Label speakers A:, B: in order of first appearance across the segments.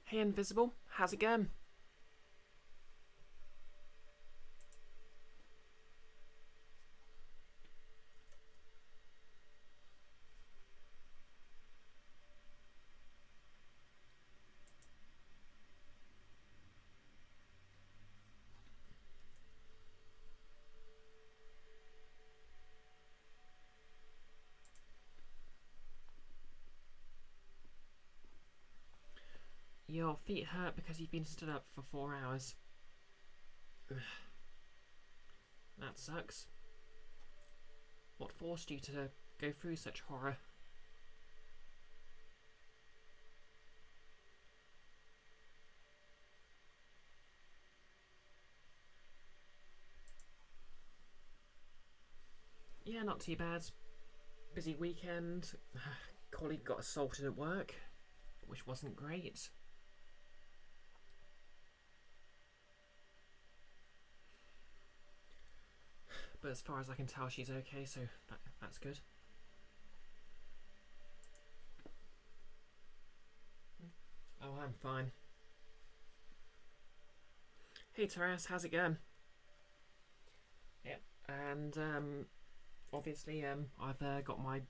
A: Hey Invisible, how's it going? Your feet hurt because you've been stood up for 4 hours. Ugh. That sucks. What forced you to go through such horror? Yeah, not too bad. Busy weekend. Colleague got assaulted at work, which wasn't great. But as far as I can tell, she's okay, so that's good. Oh, I'm fine. Hey Taras, how's it going? Yep, and obviously I've got my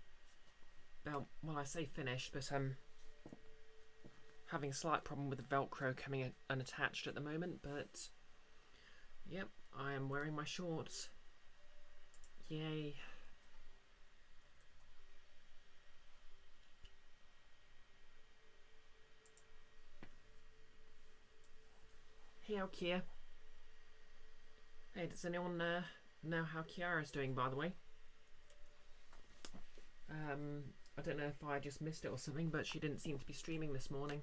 A: belt. Well, I say finished, but having a slight problem with the Velcro coming unattached at the moment. But yep, I am wearing my shorts. Yay. Hey, Alkia. Hey, does anyone know how Kiara's doing, by the way? I don't know if I just missed it or something, but she didn't seem to be streaming this morning.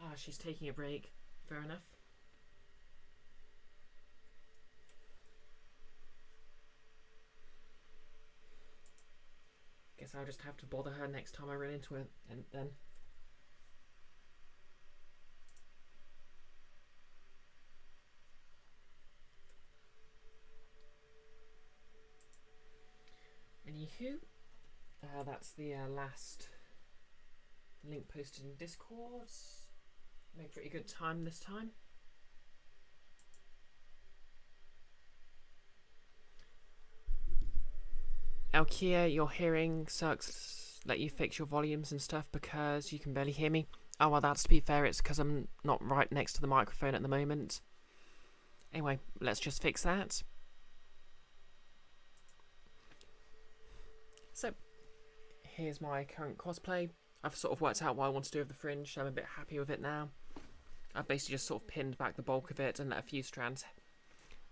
A: Ah, she's taking a break. Fair enough. Guess I'll just have to bother her next time I run into her, and then. Anywho, that's the last link posted in Discord. Made pretty good time this time. Alkia, your hearing sucks. Let you fix your volumes and stuff because you can barely hear me. Oh, well, that's to be fair, it's because I'm not right next to the microphone at the moment. Anyway, let's just fix that. So, here's my current cosplay. I've sort of worked out what I want to do with the fringe, so I'm a bit happy with it now. I've basically just sort of pinned back the bulk of it and let a few strands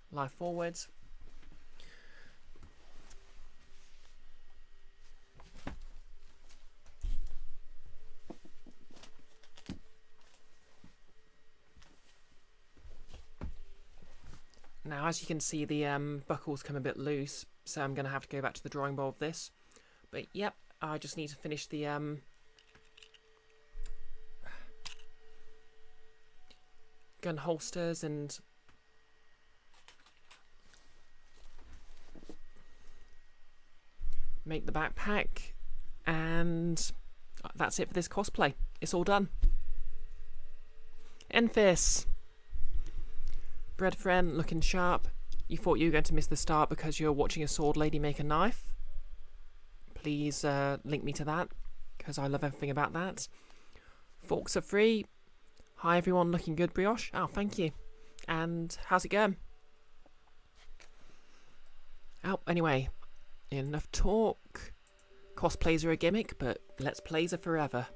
A: lie forwards. Now, as you can see, the buckles come a bit loose, so I'm going to have to go back to the drawing board of this. But yep, I just need to finish the gun holsters and make the backpack, and that's it for this cosplay. It's all done. Enfys! Bread friend, looking sharp. You thought you were going to miss the start because you're watching a sword lady make a knife? Please link me to that, because I love everything about that. Forks are free. Hi everyone, looking good, Brioche. Oh, thank you. And how's it going? Oh, anyway, enough talk. Cosplays are a gimmick, but let's plays are forever.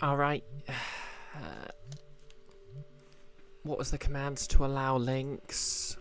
A: Alright. What was the command to allow links?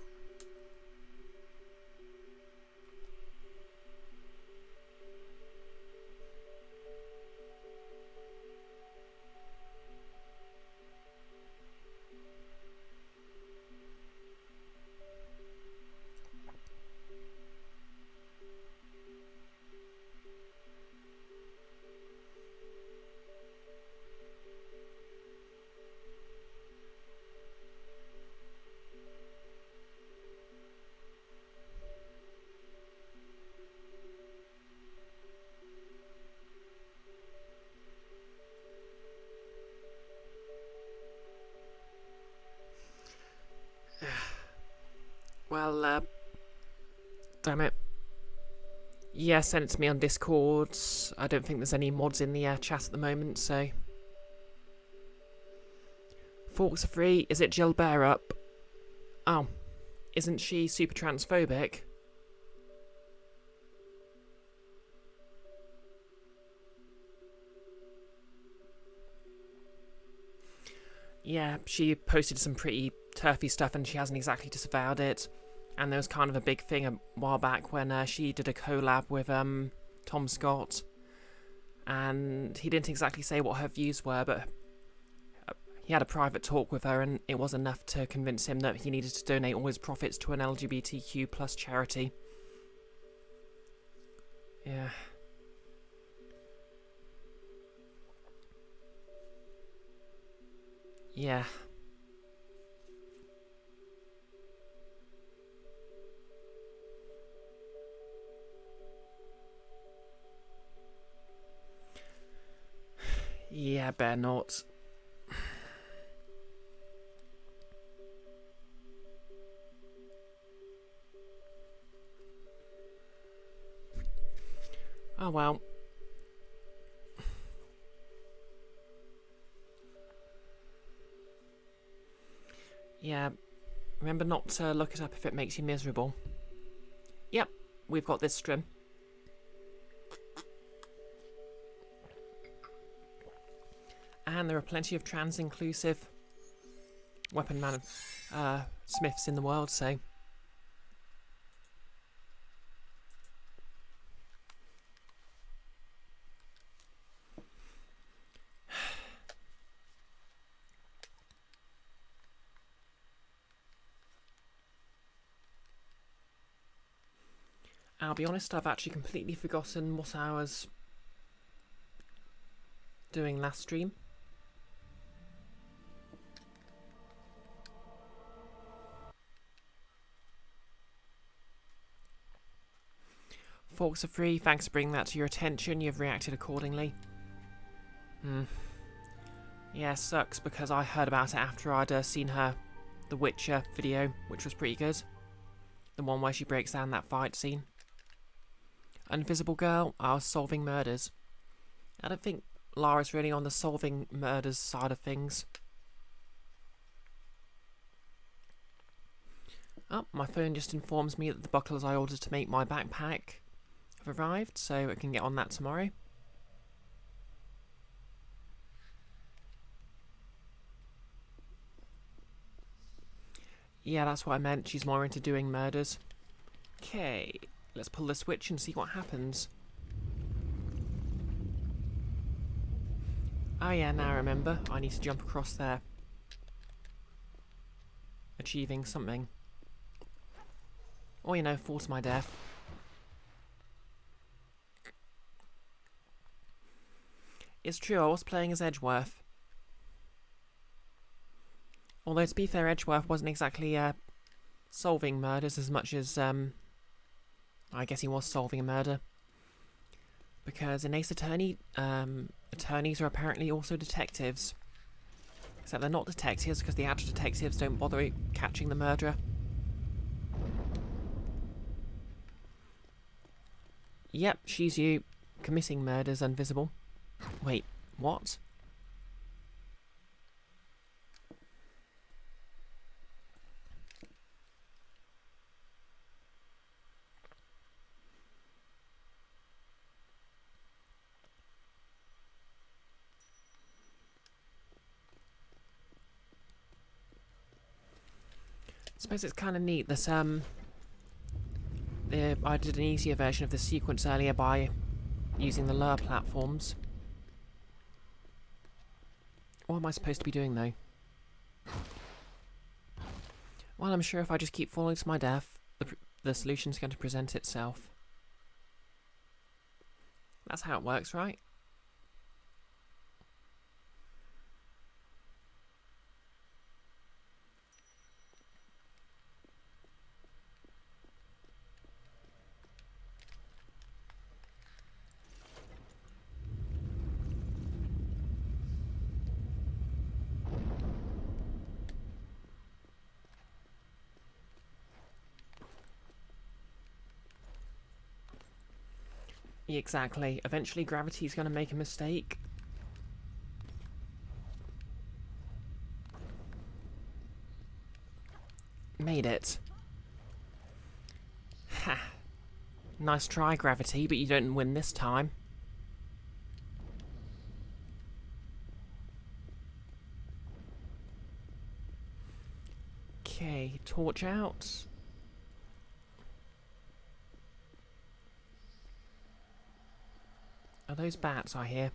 A: Well, damn it. Yeah, send it to me on Discord. I don't think there's any mods in the chat at the moment, so... Forks are free. Is it Jill Bear up? Oh. Isn't she super transphobic? Yeah, she posted some pretty turfy stuff and she hasn't exactly disavowed it. And there was kind of a big thing a while back when she did a collab with Tom Scott. And he didn't exactly say what her views were, but he had a private talk with her and it was enough to convince him that he needed to donate all his profits to an LGBTQ plus charity. Yeah. Yeah. Yeah, better not. Oh well. Yeah, remember not to look it up if it makes you miserable. Yep, we've got this stream. And there are plenty of trans-inclusive weapon smiths in the world, so... I'll be honest, I've actually completely forgotten what I was doing last stream. Forks are free, thanks for bringing that to your attention, you've reacted accordingly. Yeah, sucks because I heard about it after I'd seen her The Witcher video, which was pretty good. The one where she breaks down that fight scene. Invisible Girl, I was solving murders. I don't think Lara's really on the solving murders side of things. Oh, my phone just informs me that the buckles I ordered to make my backpack have arrived, so I can get on that tomorrow. Yeah, that's what I meant. She's more into doing murders. Okay, let's pull the switch and see what happens. Oh yeah, now I remember. I need to jump across there. Achieving something. Or, you know, fall to my death. It's true, I was playing as Edgeworth. Although, to be fair, Edgeworth wasn't exactly solving murders as much as... I guess he was solving a murder. Because in Ace Attorney, attorneys are apparently also detectives. Except they're not detectives because the actual detectives don't bother catching the murderer. Yep, she's you. Committing murders invisible. Wait, what? I suppose it's kind of neat that I did an easier version of the sequence earlier by using the Lara platforms. What am I supposed to be doing though? Well, I'm sure if I just keep falling to my death, the solution's going to present itself. That's how it works, right? Exactly. Eventually gravity's going to make a mistake. Made it. Ha. Nice try, Gravity, but you don't win this time. Okay, torch out. Are those bats I hear?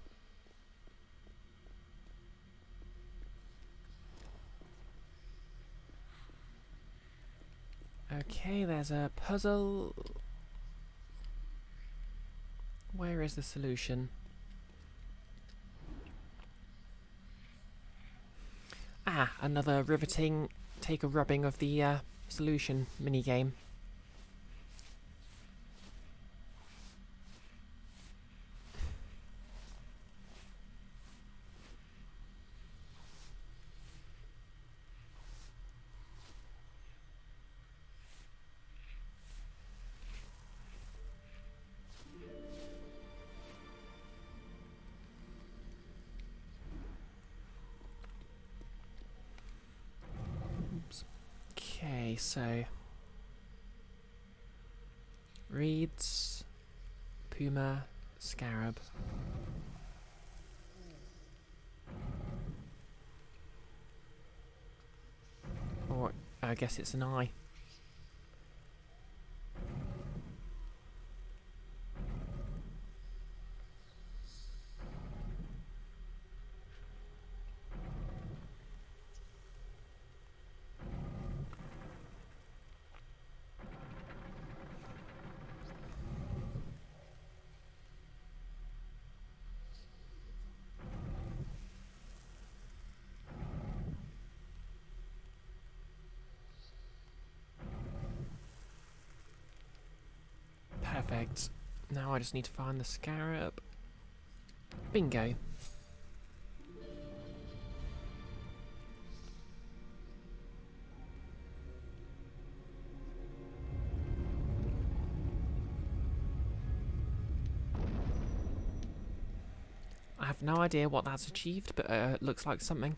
A: Okay, there's a puzzle. Where is the solution? Ah, another riveting, take a rubbing of the solution minigame. Okay, so reeds, puma, scarab. Or I guess it's an eye. Perfect. Now I just need to find the scarab. Bingo. I have no idea what that's achieved, but it looks like something.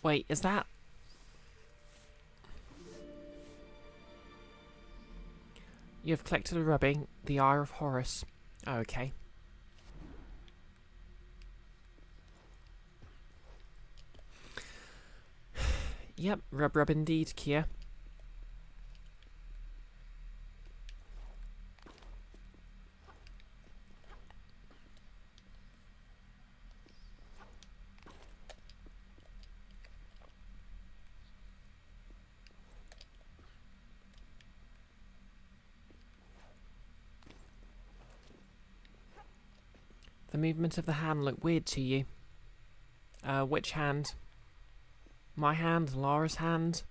A: Wait, is that... You have collected a rubbing, the Eye of Horus. Oh, okay. Yep, rub indeed, Kia. The movement of the hand looked weird to you. Which hand? My hand? Lara's hand?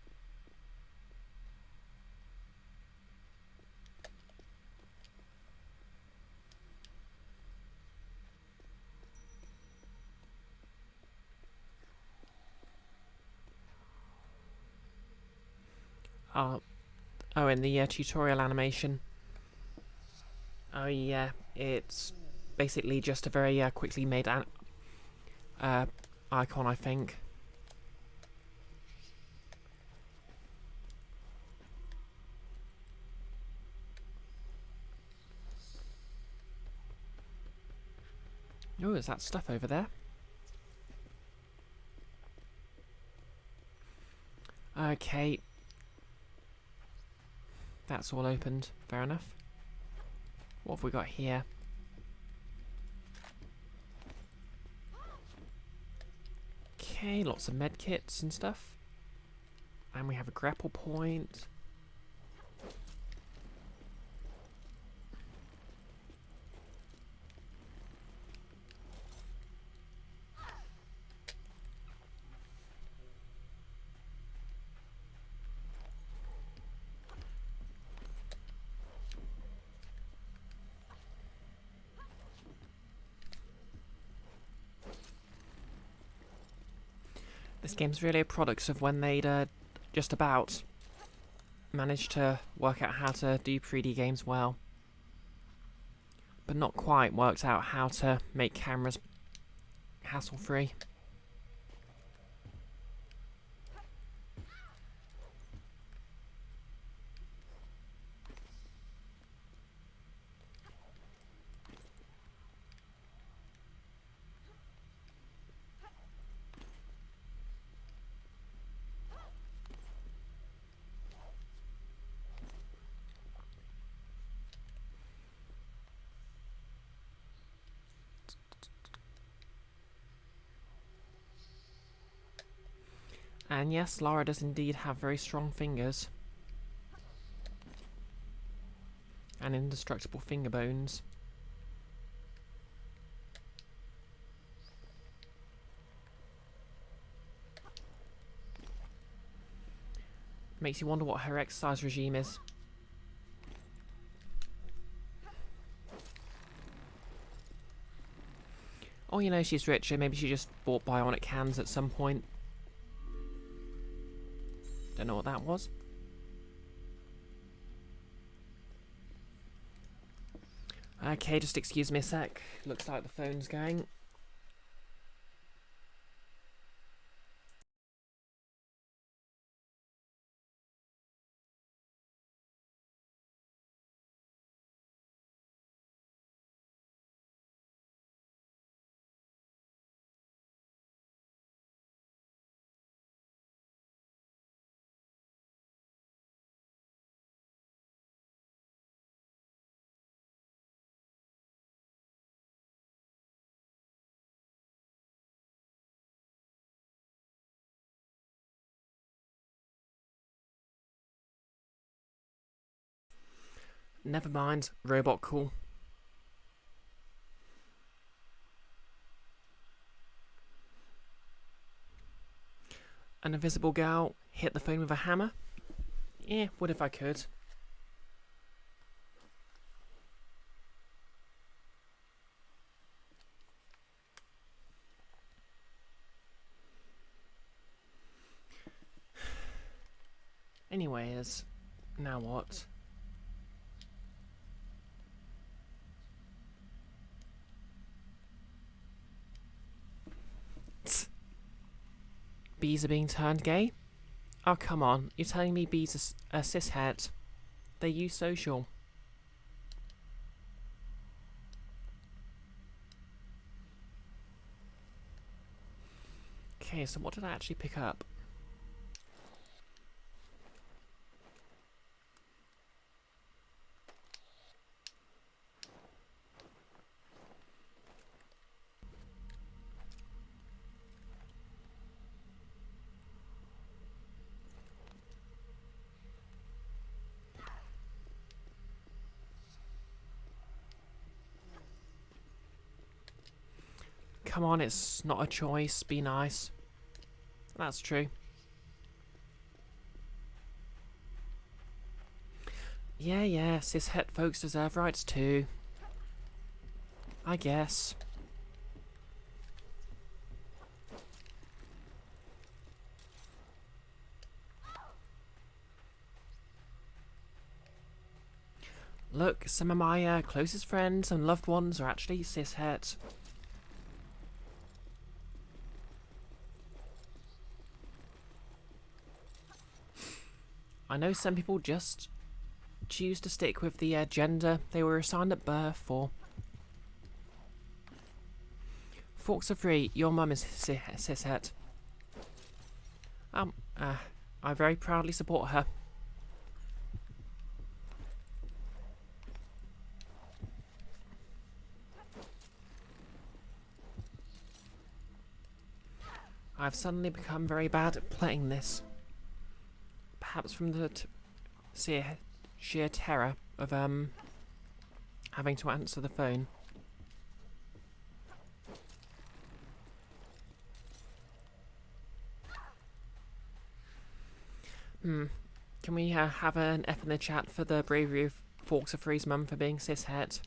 A: Oh, in the tutorial animation. Oh yeah, it's basically just a very quickly made icon, I think. Oh, is that stuff over there? Okay. That's all opened. Fair enough. What have we got here? Okay, lots of med kits and stuff. And we have a grapple point. This game's really a product of when they'd just about managed to work out how to do 3D games well, but not quite worked out how to make cameras hassle-free. And yes, Lara does indeed have very strong fingers. And indestructible finger bones. Makes you wonder what her exercise regime is. Or, you know, she's richer. Maybe she just bought bionic hands at some point. Don't know what that was. Okay, just excuse me a sec. Looks like the phone's going. Never mind. Robot cool. An invisible gal hit the phone with a hammer? Yeah, what if I could? Anyways, now what? Tsk. Bees are being turned gay? Oh, come on. You're telling me bees are cishet? They use social. Okay, so what did I actually pick up? Come on, it's not a choice. Be nice. That's true. Yeah, cishet folks deserve rights too. I guess. Look, some of my closest friends and loved ones are actually cishet. I know some people just choose to stick with the gender they were assigned at birth for. Forks are free. Your mum is cishet. I very proudly support her. I've suddenly become very bad at playing this. Perhaps from the sheer terror of having to answer the phone. Can we have an F in the chat for the bravery of Forks of Free's mum for being cishet?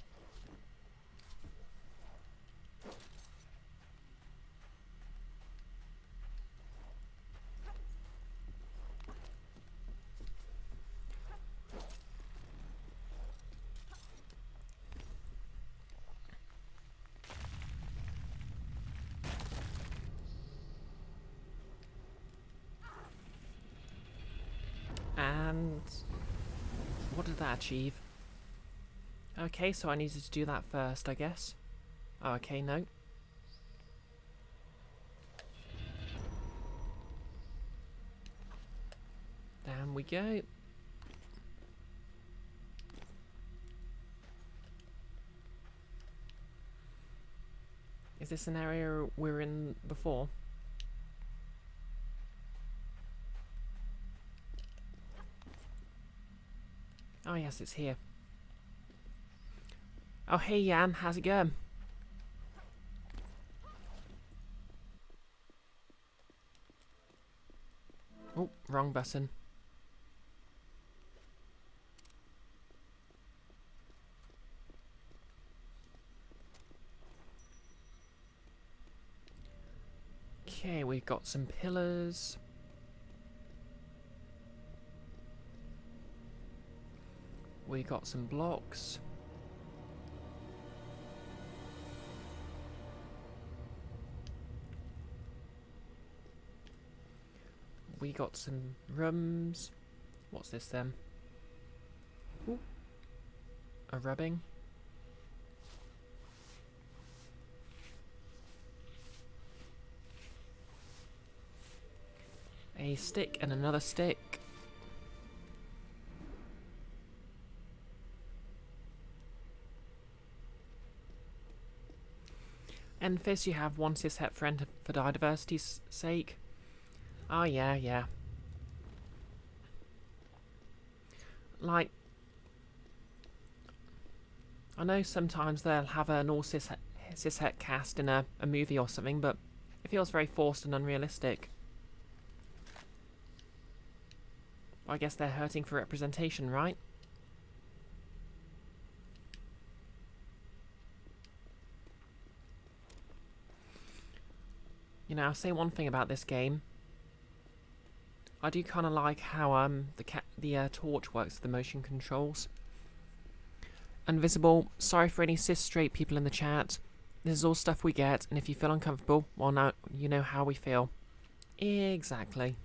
A: And what did that achieve? Okay, so I needed to do that first, I guess. Oh, okay, no. Down we go. Is this an area we were in before? Oh yes, it's here. Oh hey Jan, how's it going? Oh, wrong button. Okay, we've got some pillars. We got some blocks. We got some rooms. What's this then? Ooh. A rubbing. A stick and another stick. And Fizz, you have one cishet friend for diversity's sake. Oh yeah, yeah. Like, I know sometimes they'll have an all cishet cast in a movie or something, but it feels very forced and unrealistic. I guess they're hurting for representation, right? You know, I'll say one thing about this game. I do kind of like how the torch works with the motion controls. Invisible, sorry for any cis straight people in the chat. This is all stuff we get, and if you feel uncomfortable, well now you know how we feel. Exactly.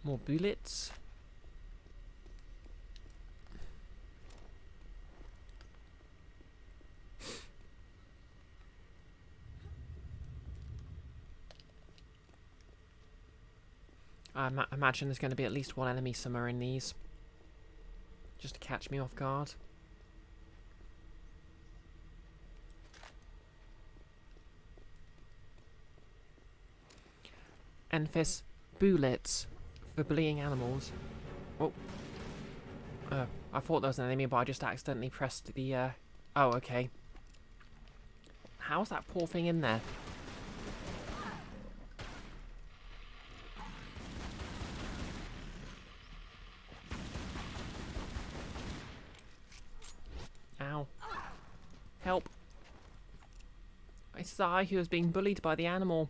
A: More bullets. I imagine there's going to be at least one enemy somewhere in these. Just to catch me off guard. Enfys, bullets for bullying animals. Oh. I thought there was an enemy, but I just accidentally pressed the, oh, okay. How's that poor thing in there? It's I who was being bullied by the animal.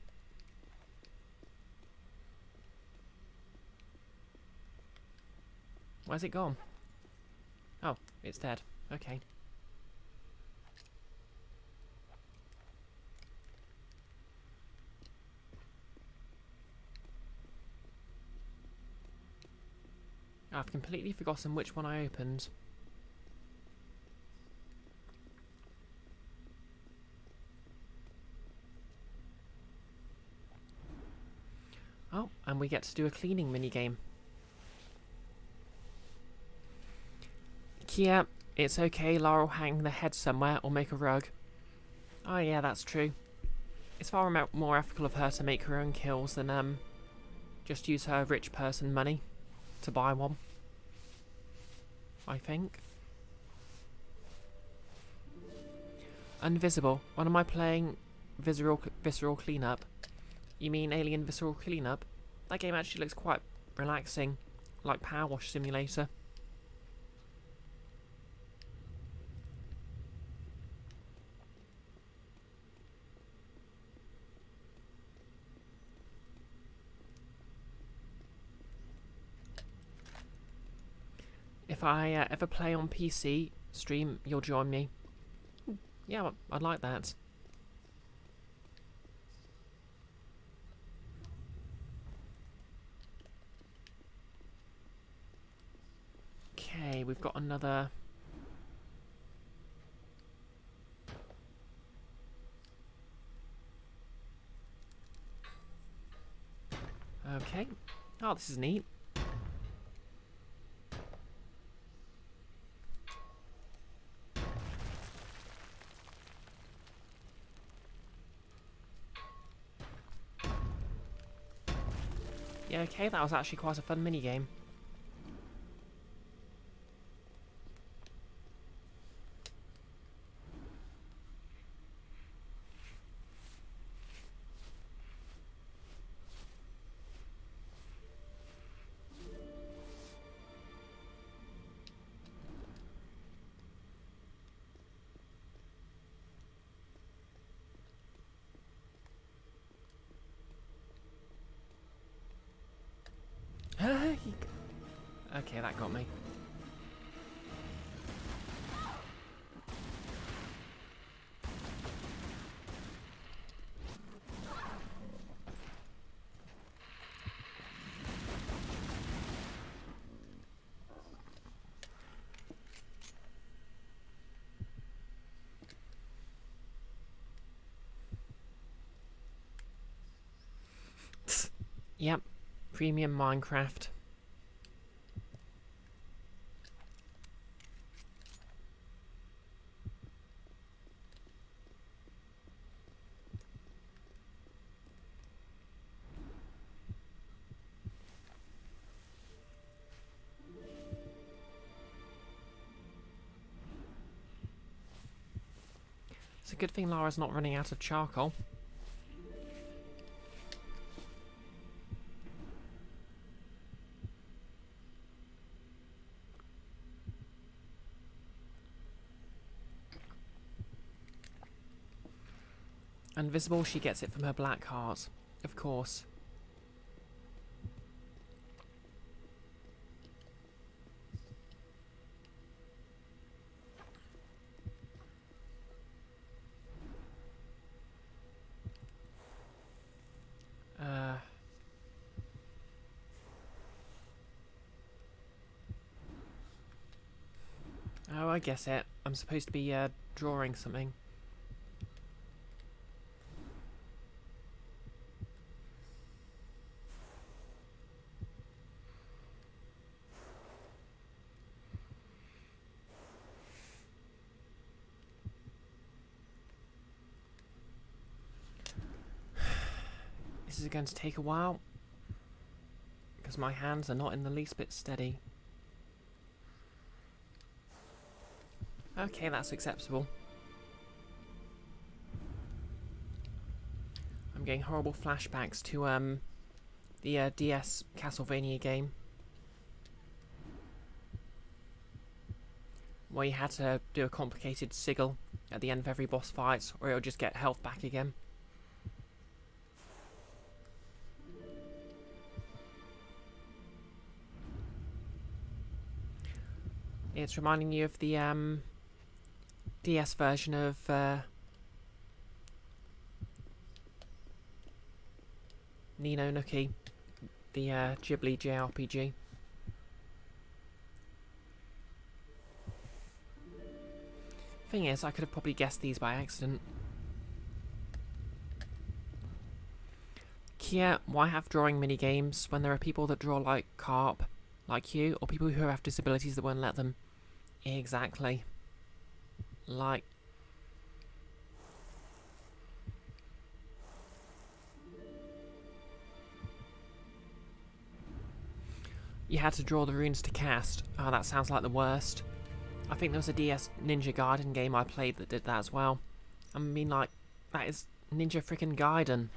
A: Where's it gone? Oh, it's dead. Okay. I've completely forgotten which one I opened. Oh, and we get to do a cleaning minigame. Yeah, it's okay, Lara will hang the head somewhere or make a rug. Oh yeah, that's true. It's far more ethical of her to make her own kills than just use her rich person money to buy one. I think. Invisible. When am I playing visceral cleanup? You mean Alien Visceral Cleanup? That game actually looks quite relaxing, like Power Wash Simulator. If I ever play on PC stream, you'll join me. Yeah, I'd like that. Okay, we've got another... Okay. Oh, this is neat. Yeah, okay, that was actually quite a fun minigame. Okay, that got me. Yep, premium Minecraft. It's a good thing Lara's not running out of charcoal. Invisible, she gets it from her black heart, of course. Oh, I guess it. I'm supposed to be drawing something. This is going to take a while, because my hands are not in the least bit steady. Okay, that's acceptable. I'm getting horrible flashbacks to the DS Castlevania game, where you had to do a complicated sigil at the end of every boss fight, or it'll just get health back again. It's reminding you of the DS version of Ni no Nuki, the Ghibli JRPG. Thing is, I could have probably guessed these by accident. Kia, why have drawing mini games when there are people that draw like carp, like you, or people who have disabilities that won't let them? Exactly. Like... You had to draw the runes to cast. Oh, that sounds like the worst. I think there was a DS Ninja Gaiden game I played that did that as well. I mean, like, that is Ninja frickin' Gaiden.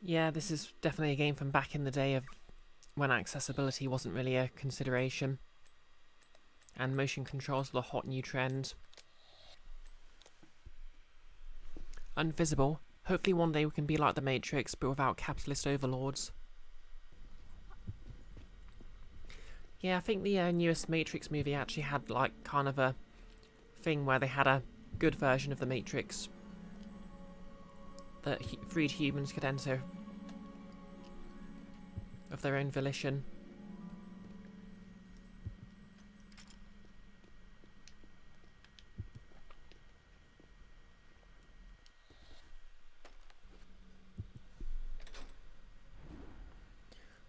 A: Yeah, this is definitely a game from back in the day of when accessibility wasn't really a consideration. And motion controls are the hot new trend. Invisible. Hopefully one day we can be like the Matrix, but without capitalist overlords. Yeah, I think the newest Matrix movie actually had like kind of a thing where they had a good version of the Matrix that freed humans could enter of their own volition.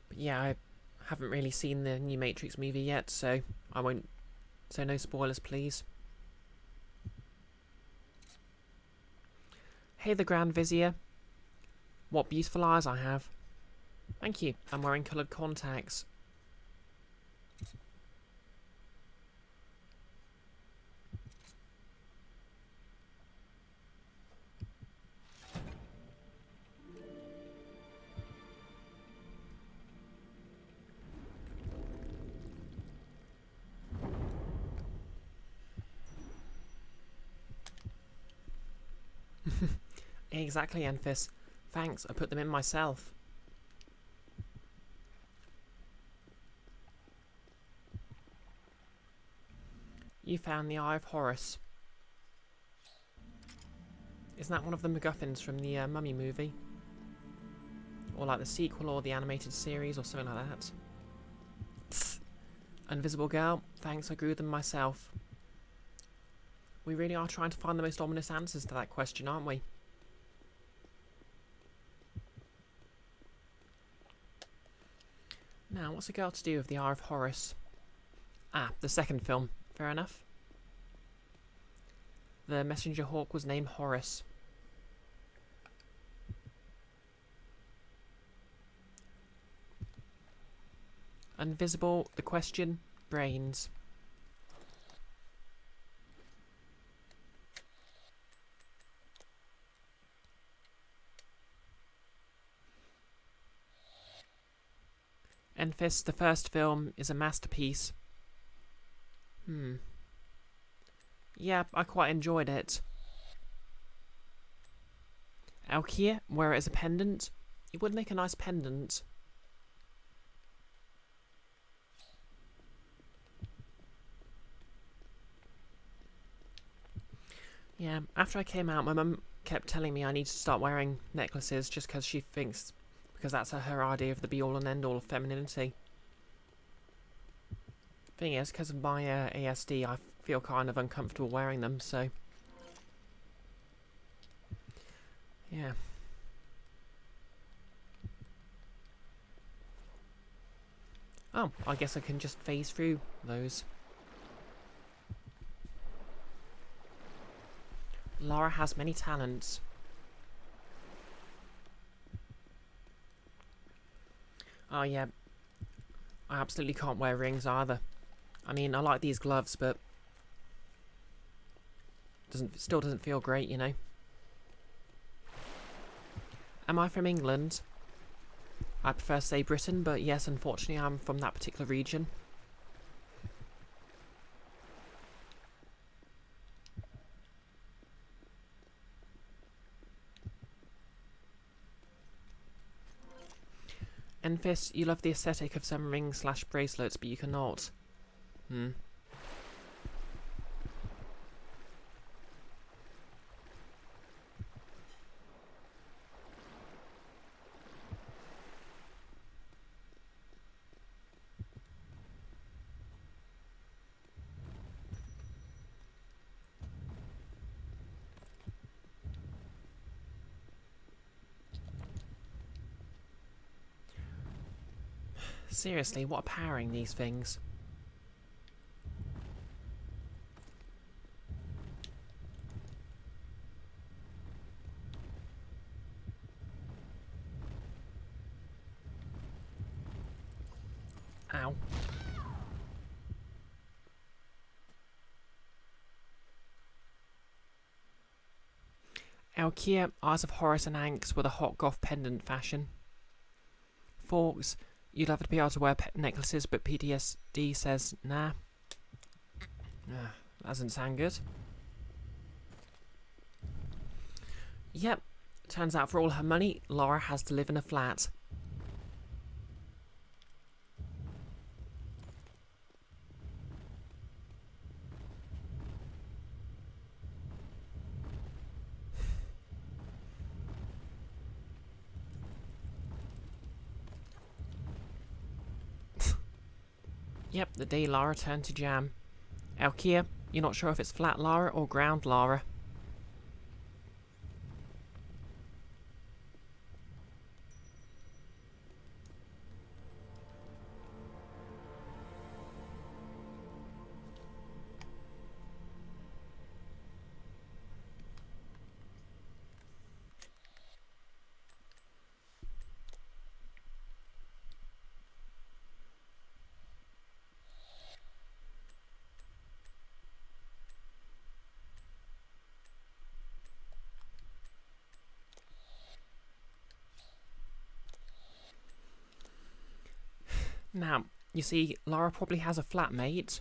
A: But yeah, I haven't really seen the new Matrix movie yet, so I won't... So no spoilers, please. Hey the Grand Vizier. What beautiful eyes I have. Thank you. I'm wearing coloured contacts. Exactly, Enfys. Thanks, I put them in myself. You found the Eye of Horus. Isn't that one of the MacGuffins from the Mummy movie? Or like the sequel or the animated series or something like that? Tss. Invisible Girl, thanks, I grew them myself. We really are trying to find the most ominous answers to that question, aren't we? Now, what's a girl to do with the Eye of Horus? Ah, the second film. Fair enough. The messenger hawk was named Horus. Invisible, the question, brains. Enfys, the first film is a masterpiece. Yeah, I quite enjoyed it. Alkia, wear it as a pendant. It would make a nice pendant. Yeah, after I came out, my mum kept telling me I need to start wearing necklaces just because she thinks... because that's her idea of the be-all and end-all of femininity. Thing is, because of my ASD, I feel kind of uncomfortable wearing them, so... yeah. Oh, I guess I can just phase through Lara has many talents. Oh yeah, I absolutely can't wear rings either. I mean, I like these gloves, but still doesn't feel great, you know. Am I from England? I prefer to say Britain, but yes, unfortunately I'm from that particular region. Enfys, you love the aesthetic of some rings/bracelets, but you cannot. Seriously, what are powering these things? Ow. Alkia, Eyes of Horus and Anks with a hot goth pendant fashion. Forks, you'd love to be able to wear necklaces, but PTSD says nah. Doesn't sound good. Yep, turns out for all her money, Lara has to live in a flat. Yep, the day Lara turned to jam. Alkia, you're not sure if it's flat Lara or ground Lara. Now, you see, Lara probably has a flatmate,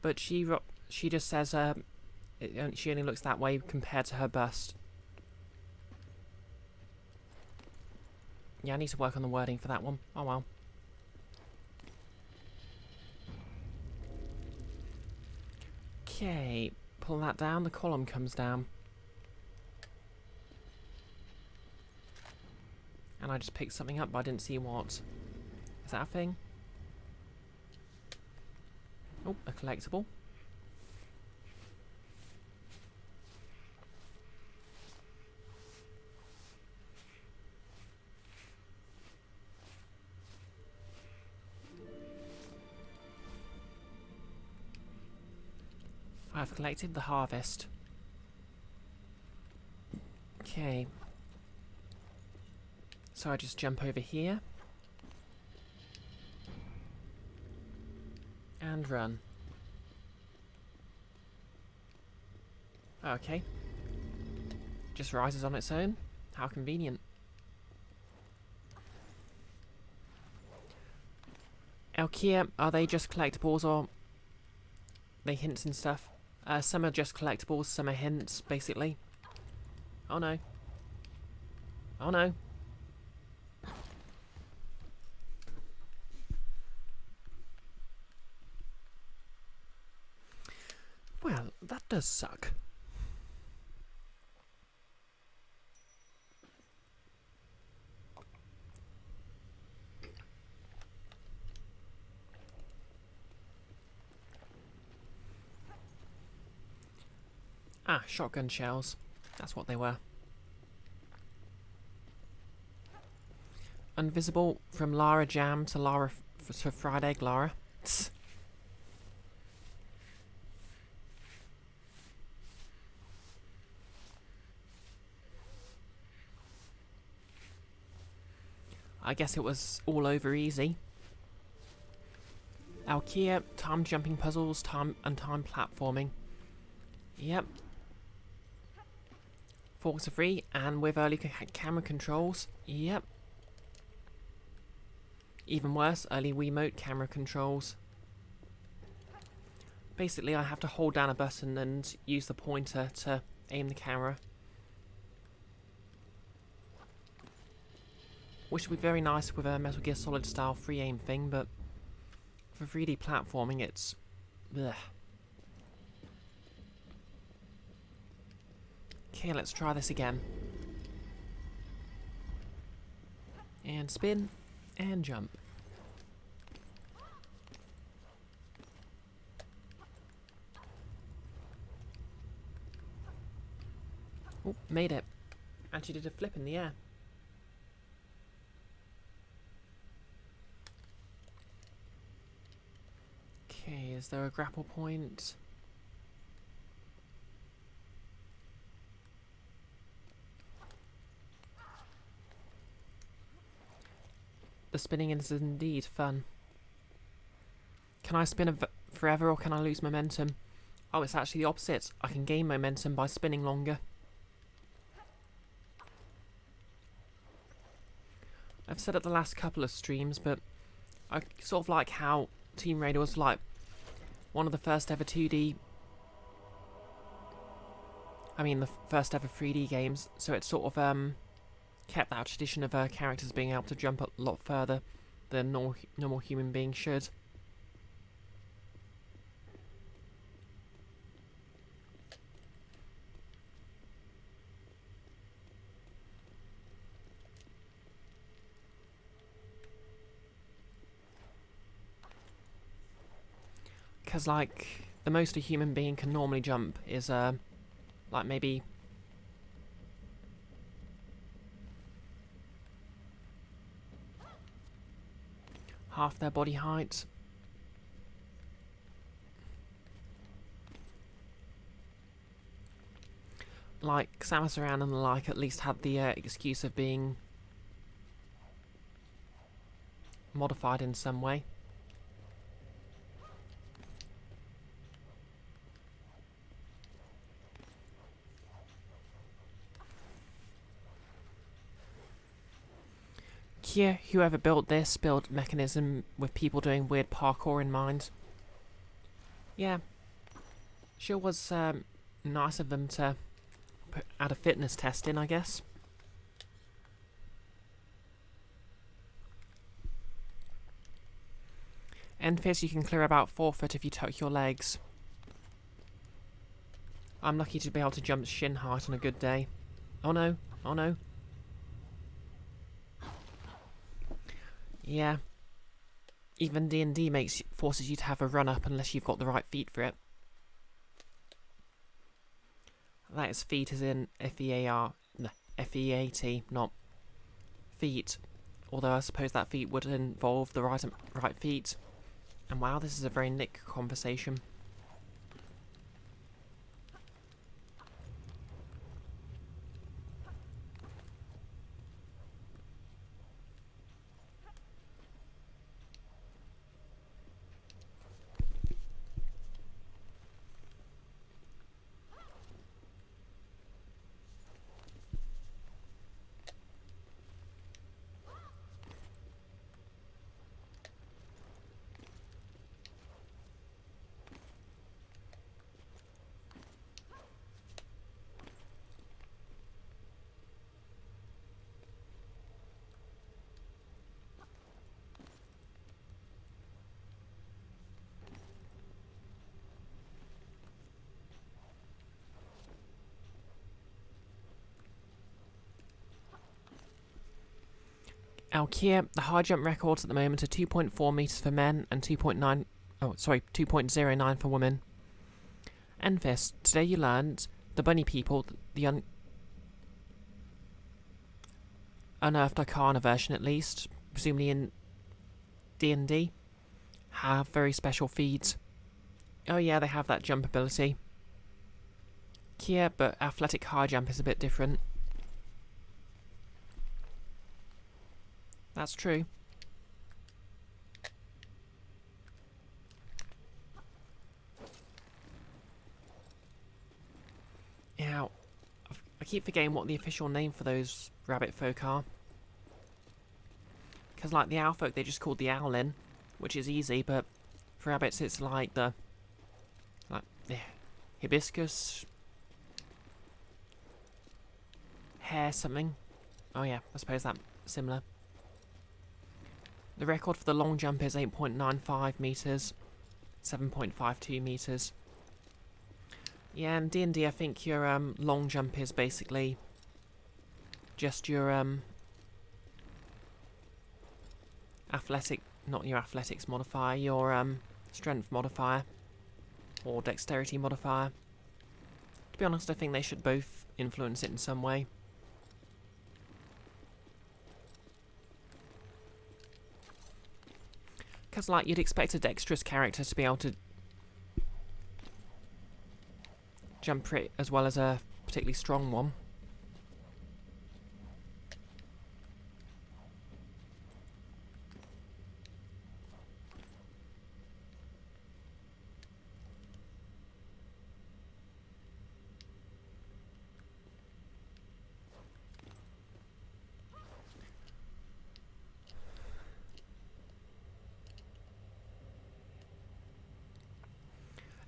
A: but she just says she only looks that way compared to her bust. Yeah, I need to work on the wording for that one. Oh well. Okay, pull that down, the column comes down. And I just picked something up, but I didn't see what. Is that a thing? Oh, a collectible. I've collected the harvest. Okay. So I just jump over here. And run. Okay. Just rises on its own. How convenient. Alkia, are they just collectibles or they hints and stuff? Some are just collectibles, some are hints, basically. Oh no. Oh no. Well, that does suck. Ah, shotgun shells. That's what they were. Invisible from Lara Jam to Lara to Fried Egg Lara. I guess it was all over easy. Alkia, time jumping puzzles, time platforming. Yep. Forks are free, and with early camera controls. Yep. Even worse, early Wiimote camera controls. Basically, I have to hold down a button and use the pointer to aim the camera. Which would be very nice with a Metal Gear Solid style free aim thing, but for 3D platforming it's... bleh. Okay, let's try this again. And spin, and jump. Oh, made it. Actually did a flip in the air. Okay, is there a grapple point? The spinning is indeed fun. Can I spin forever or can I lose momentum? Oh, it's actually the opposite. I can gain momentum by spinning longer. I've said it the last couple of streams, but I sort of like how Tomb Raider was like one of the first ever 2D... I mean the first ever 3D games, so it sort of kept that tradition of characters being able to jump a lot further than normal human beings should. Because, like, the most a human being can normally jump is, like, maybe... half their body height. Like, Samus Aran and the like at least had the excuse of being modified in some way. Yeah, whoever built this built mechanism with people doing weird parkour in mind. Yeah, sure was nice of them to add a fitness test in, I guess. Endfist, you can clear about 4 foot if you tuck your legs. I'm lucky to be able to jump shin height on a good day. Oh no, oh no. Yeah. Even D&D forces you to have a run up unless you've got the right feet for it. That is feet as in F-E-A-R, no, F-E-A-T, not feet. Although I suppose that feet would involve the right feet. And wow, this is a very Nick conversation. Alkia, the high jump records at the moment are 2.4 meters for men and 2.09 for women. Enfist, today you learned the bunny people, the unearthed Arcana version at least, presumably in D&D, have very special feeds. Oh yeah, they have that jump ability. Kia, but athletic high jump is a bit different. That's true. Now, I keep forgetting what the official name for those rabbit folk are. Because, like, the owl folk, they just called the owlin, which is easy, but for rabbits, it's like the hibiscus hair something. Oh yeah, I suppose that's similar. The record for the long jump is 8.95 meters, 7.52 meters. Yeah, in D&D, I think your long jump is basically just your not your athletics modifier, your strength modifier or dexterity modifier. To be honest, I think they should both influence it in some way. Because, like, you'd expect a dexterous character to be able to jump it as well as a particularly strong one.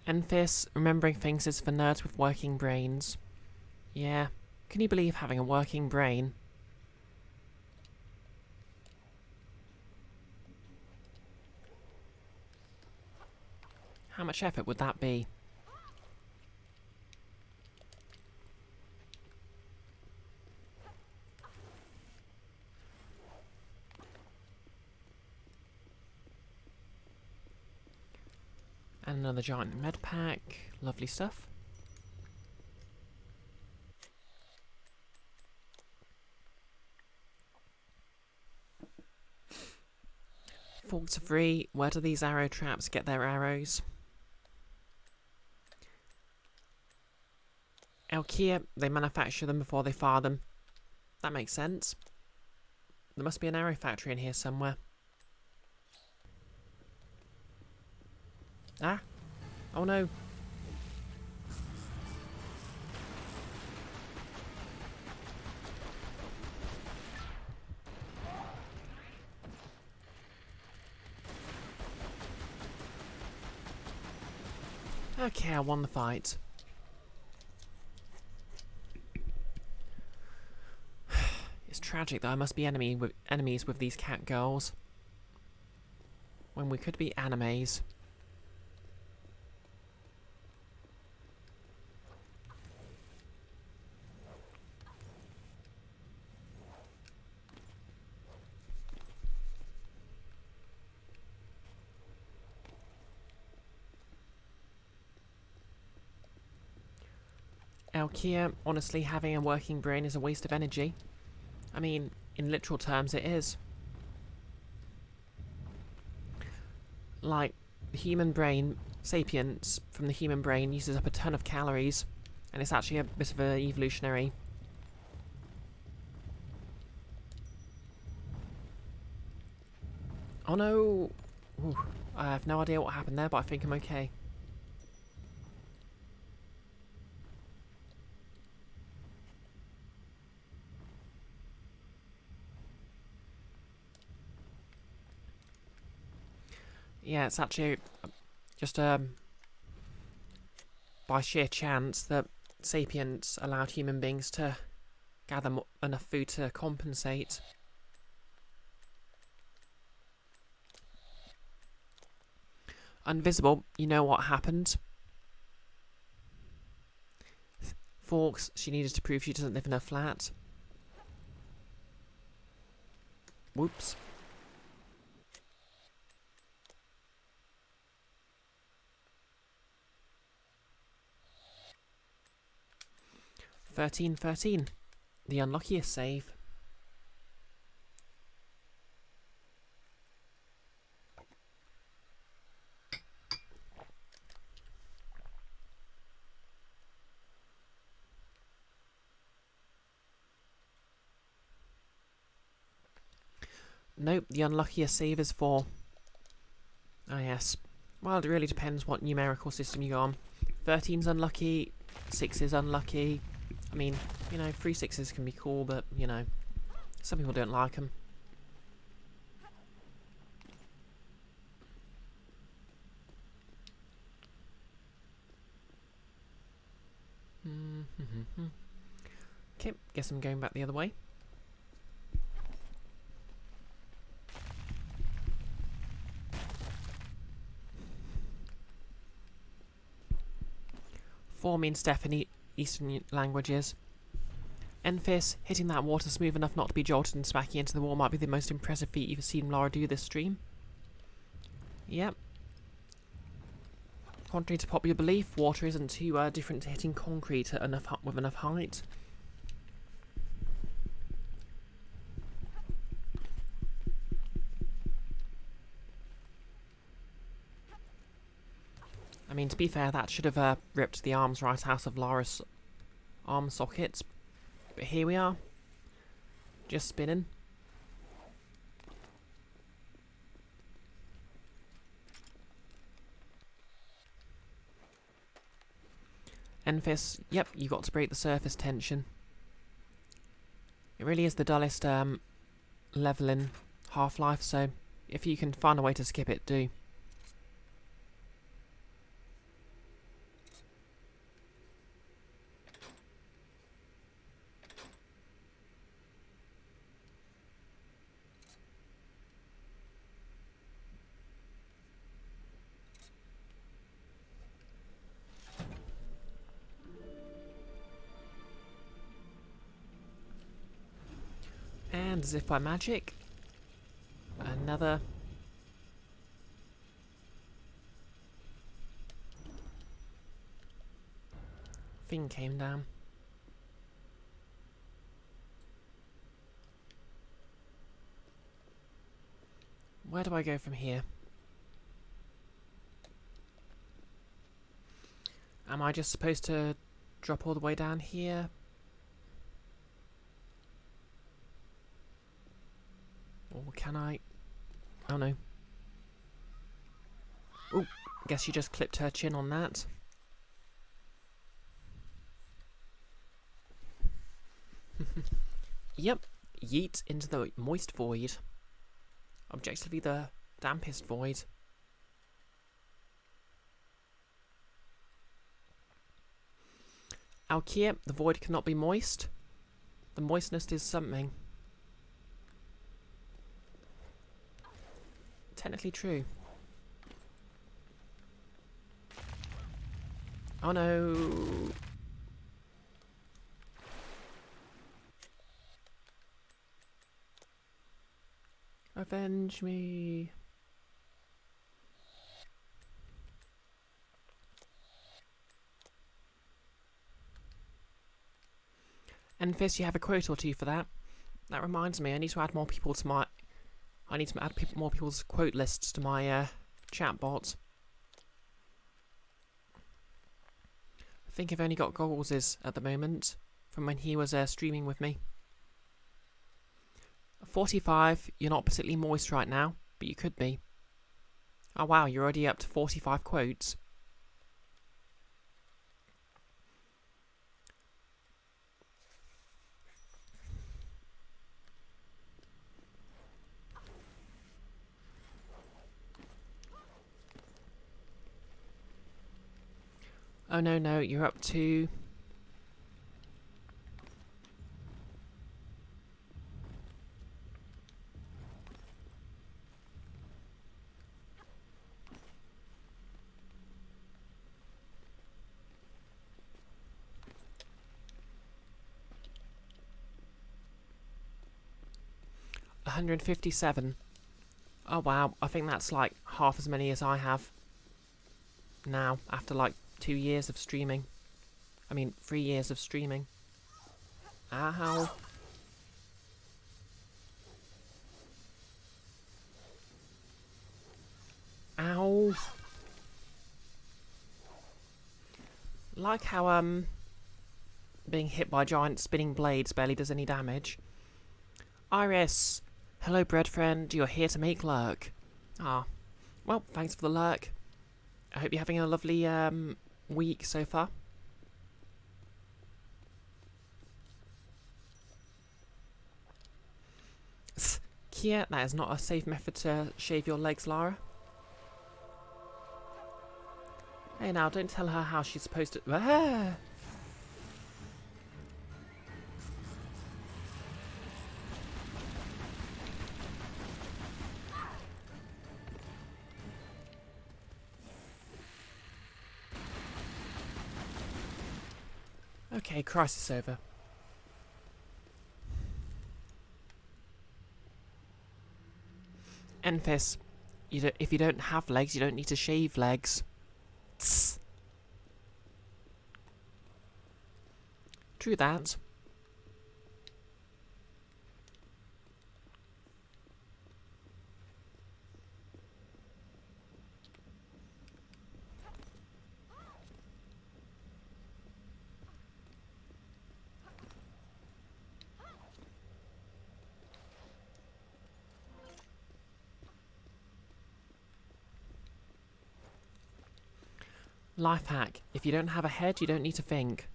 A: Enfys, remembering things is for nerds with working brains. Yeah. Can you believe having a working brain? How much effort would that be? And another giant med pack. Lovely stuff. Faults are free. Where do these arrow traps get their arrows? Elkia, they manufacture them before they fire them. That makes sense. There must be an arrow factory in here somewhere. Ah! Oh no! Okay, I won the fight. It's tragic that I must be enemies with these catgirls. When we could be animes. Elkia, honestly, having a working brain is a waste of energy. I mean, in literal terms, it is. Like, the human brain, sapiens from the human brain uses up a ton of calories, and it's actually a bit of a evolutionary. Oh no! Ooh, I have no idea what happened there, but I think I'm okay. Yeah, it's actually just by sheer chance that sapiens allowed human beings to gather enough food to compensate. Invisible, you know what happened? Forks, she needed to prove she doesn't live in a flat. Whoops. $13.13. The unluckiest save. Nope, the unluckiest save is 4. Oh yes. Well, it really depends what numerical system you go on. 13's unlucky, 6 is unlucky. I mean, you know, 3 6s can be cool, but, you know, some people don't like them. Okay, guess I'm going back the other way. Four means death in Eastern languages. Enfys, hitting that water smooth enough not to be jolted and smacking into the wall might be the most impressive feat you've seen Lara do this stream. Yep. Contrary to popular belief, water isn't too different to hitting concrete at with enough height. I mean, to be fair, that should have ripped the arms right out of Lara's arm sockets. But here we are. Just spinning. Enfys, yep, you got to break the surface tension. It really is the dullest level in Half-Life, so if you can find a way to skip it, do. And as if by magic, another thing came down. Where do I go from here? Am I just supposed to drop all the way down here? Or can I? Oh no. Oh, guess you just clipped her chin on that. Yep, yeet into the moist void. Objectively the dampest void. Alkia, the void cannot be moist. The moistness is something. Technically true. Oh no. Avenge me. Enfys, you have a quote or two for that. That reminds me, I need to add more people to my... I need to add more people's quote lists to my chat bot. I think I've only got Goggles' at the moment, from when he was streaming with me. 45, you're not particularly moist right now, but you could be. Oh wow, you're already up to 45 quotes. Oh no, no, you're up to... $157. Oh wow, I think that's like half as many as I have now, after like 2 years of streaming. I mean, 3 years of streaming. Ow. Ow. Like how, being hit by giant spinning blades barely does any damage. Iris, Hello, bread friend. You're here to make lurk. Ah, well, thanks for the lurk. I hope you're having a lovely week so far. Kia, that is not a safe method to shave your legs, Lara. Hey now, don't tell her how she's supposed to... Ah! Okay, crisis over. Enfys, if you don't have legs, you don't need to shave legs. Tss. True that. Life hack. If you don't have a head, you don't need to think.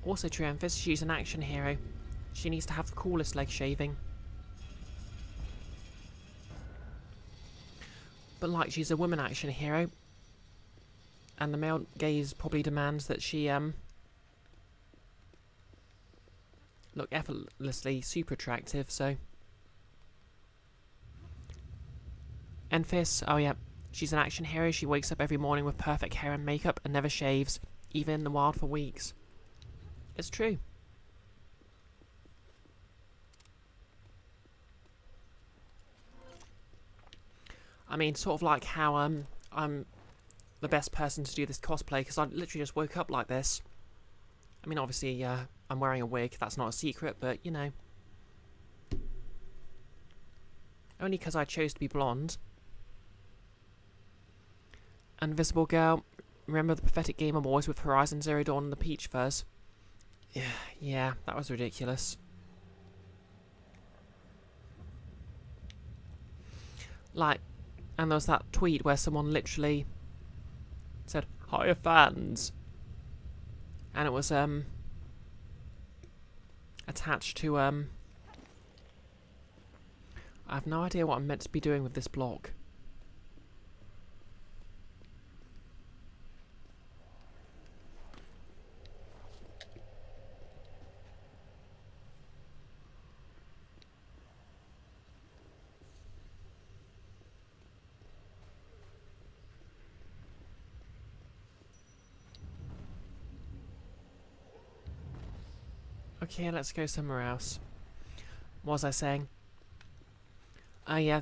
A: Also true, Enfys, she's an action hero. She needs to have the coolest leg shaving. But like, she's a woman action hero. And the male gaze probably demands that she, look effortlessly super attractive, so... Enfys, oh yeah, she's an action hero. She wakes up every morning with perfect hair and makeup and never shaves, even in the wild for weeks. It's true. I mean, sort of like how I'm the best person to do this cosplay, because I literally just woke up like this. I mean, obviously, I'm wearing a wig. That's not a secret, but, you know. Only because I chose to be blonde. Invisible Girl, remember the pathetic Game Awards with Horizon Zero Dawn and the Peach Fuzz? Yeah, that was ridiculous. Like, and there was that tweet where someone literally said, "Hire fans," and it was attached to I have no idea what I'm meant to be doing with this block. Okay, let's go somewhere else. What was I saying? Yeah.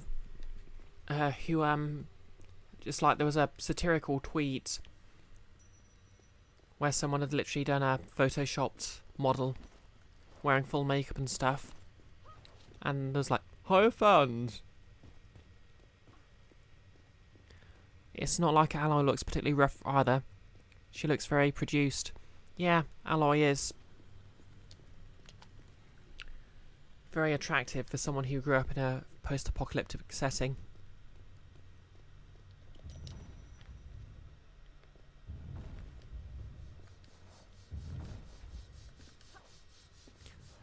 A: Just like there was a satirical tweet where someone had literally done a photoshopped model wearing full makeup and stuff. And there's like, hire fans. It's not like Alloy looks particularly rough either. She looks very produced. Yeah, Alloy is very attractive for someone who grew up in a post-apocalyptic setting.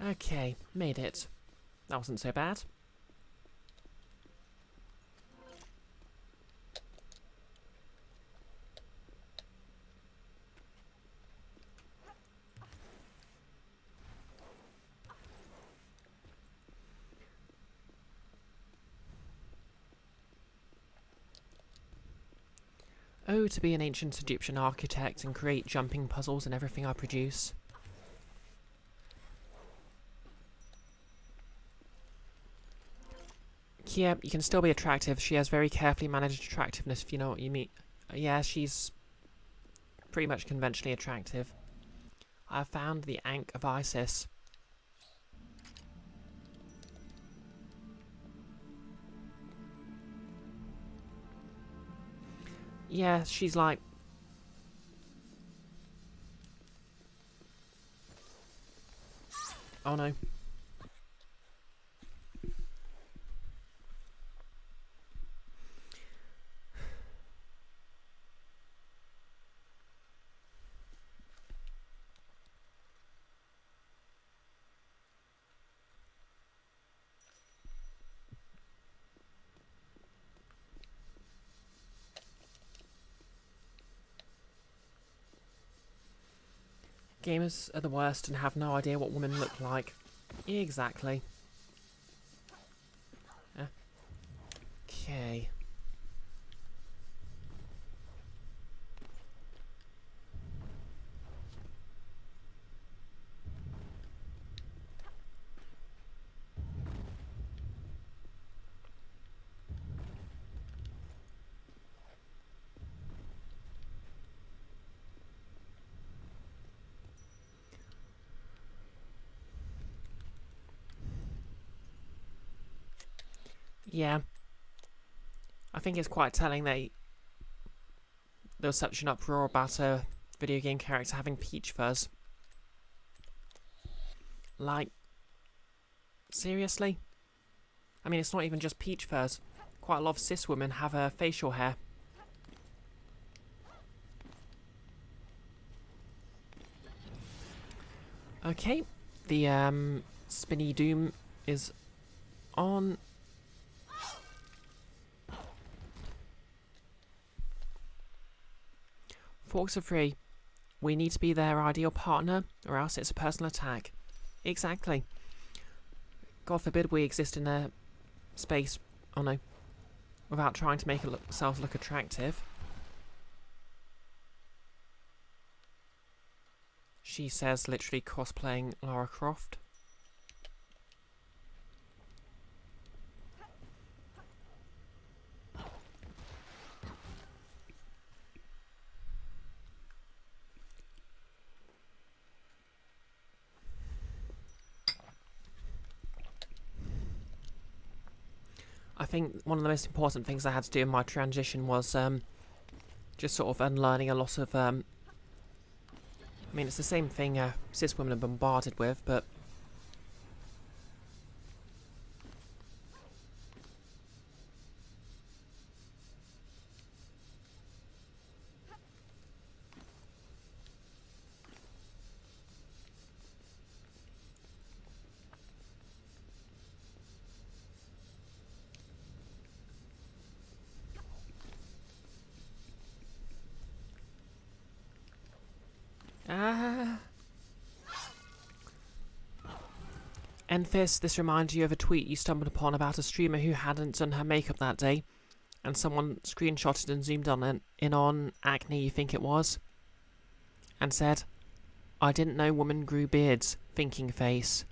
A: Okay, made it. That wasn't so bad. Oh, to be an ancient Egyptian architect and create jumping puzzles in everything I produce. Yeah, you can still be attractive. She has very carefully managed attractiveness, if you know what you mean. Yeah, she's pretty much conventionally attractive. I have found the Ankh of Isis. Yeah, she's like... Oh no. Gamers are the worst and have no idea what women look like. Exactly. Okay. Yeah. I think it's quite telling that there was such an uproar about a video game character having peach fuzz. Like, seriously? I mean, it's not even just peach fuzz. Quite a lot of cis women have facial hair. Okay, the spinny doom is on. Forks are free. We need to be their ideal partner, or else it's a personal attack. Exactly. God forbid we exist in a space, oh no, without trying to make ourselves look attractive. She says, literally cosplaying Lara Croft. I think one of the most important things I had to do in my transition was just sort of unlearning a lot of... I mean, it's the same thing cis women are bombarded with, but... Enfys, this reminds you of a tweet you stumbled upon about a streamer who hadn't done her makeup that day, and someone screenshotted and zoomed in on Acne, you think it was, and said, "I didn't know women grew beards, thinking face."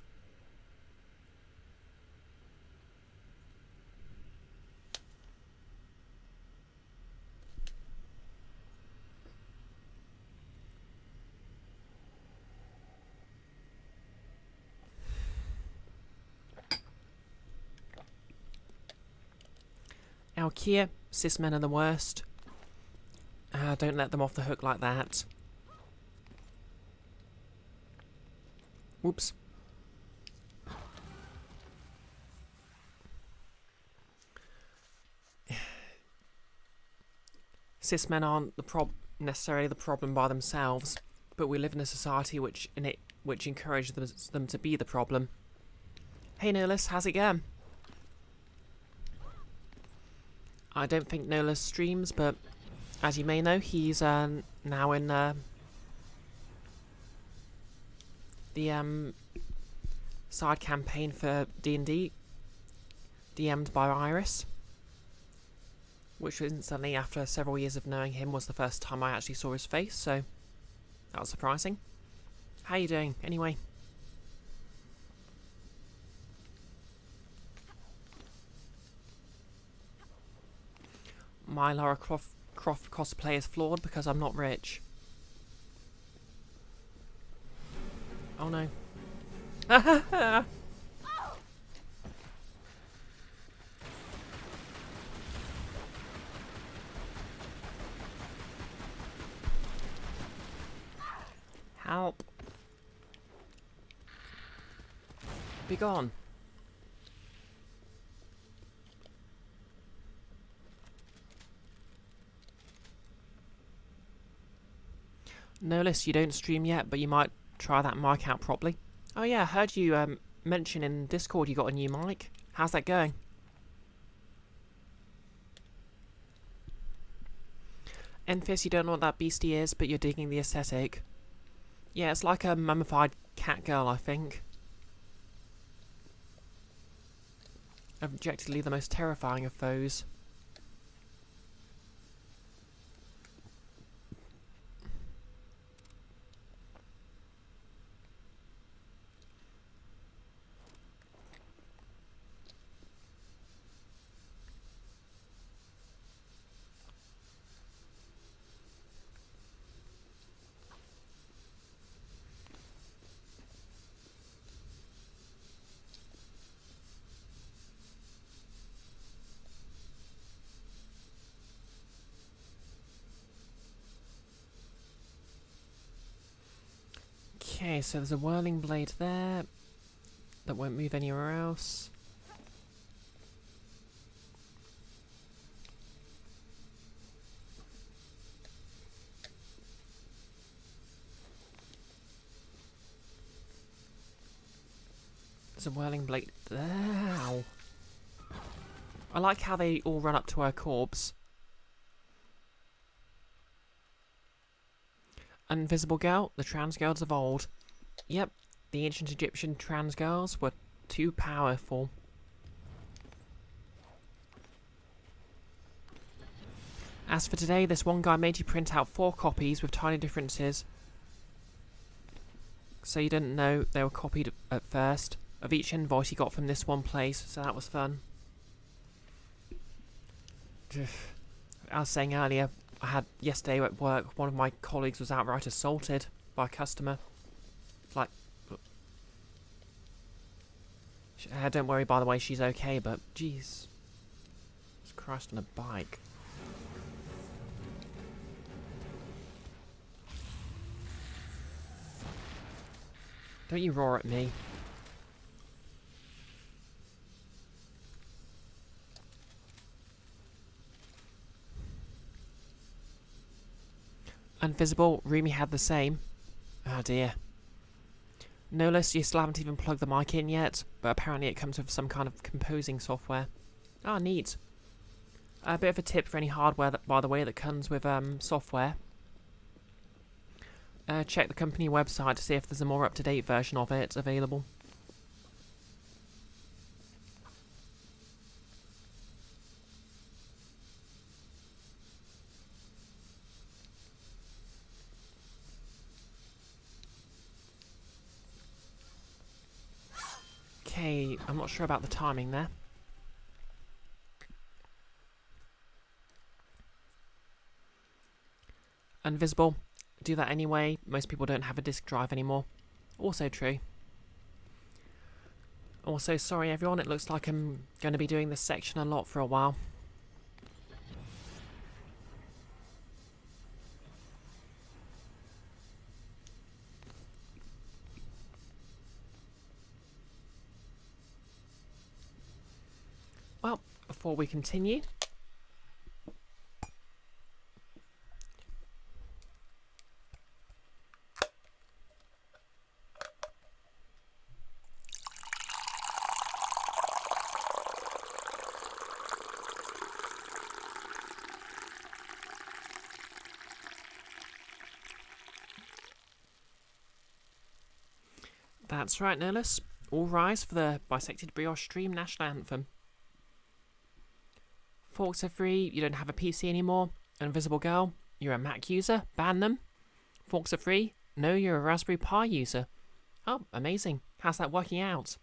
A: Alkia, cis men are the worst. Don't let them off the hook like that. Whoops. Cis men aren't necessarily the problem by themselves, but we live in a society which encourages them to be the problem. Hey Nolis, how's it going? I don't think Nolis streams, but as you may know, he's now in the side campaign for D&D, DM'd by Iris, which instantly, after several years of knowing him, was the first time I actually saw his face, so that was surprising. How you doing, anyway? My Lara Croft cosplay is flawed because I'm not rich. Oh no. Help. Be gone. Notice you don't stream yet, but you might try that mic out properly. Oh yeah, I heard you mention in Discord you got a new mic. How's that going? Enfys, you don't know what that beastie is, but you're digging the aesthetic. Yeah, it's like a mummified catgirl, I think. Objectively the most terrifying of foes. Okay, so there's a whirling blade there that won't move anywhere else. There's a whirling blade there. Ow. I like how they all run up to her corpse. Invisible girl, the trans girls of old. Yep, the ancient Egyptian trans girls were too powerful. As for today, this one guy made you print out 4 copies with tiny differences. So you didn't know they were copied at first, of each invoice you got from this one place, so that was fun. I was saying earlier, I had yesterday at work, one of my colleagues was outright assaulted by a customer. Like, don't worry, by the way, she's okay, but jeez. Jesus Christ, on a bike. Don't you roar at me. Invisible, Rumi had the same. Oh dear. Notice you still haven't even plugged the mic in yet, but apparently it comes with some kind of composing software. Ah, neat. A bit of a tip for any hardware, that, by the way, that comes with software. Check the company website to see if there's a more up-to-date version of it available. Okay, I'm not sure about the timing there. Invisible. Do that anyway. Most people don't have a disk drive anymore. Also true. Also, sorry everyone, it looks like I'm going to be doing this section a lot for a while. Well, before we continue, that's right, Nihilus. All rise for the BisectedBrioche stream national anthem. Forks are free, you don't have a PC anymore. Invisible girl, you're a Mac user, ban them. Forks are free, no, you're a Raspberry Pi user. Oh, amazing. How's that working out?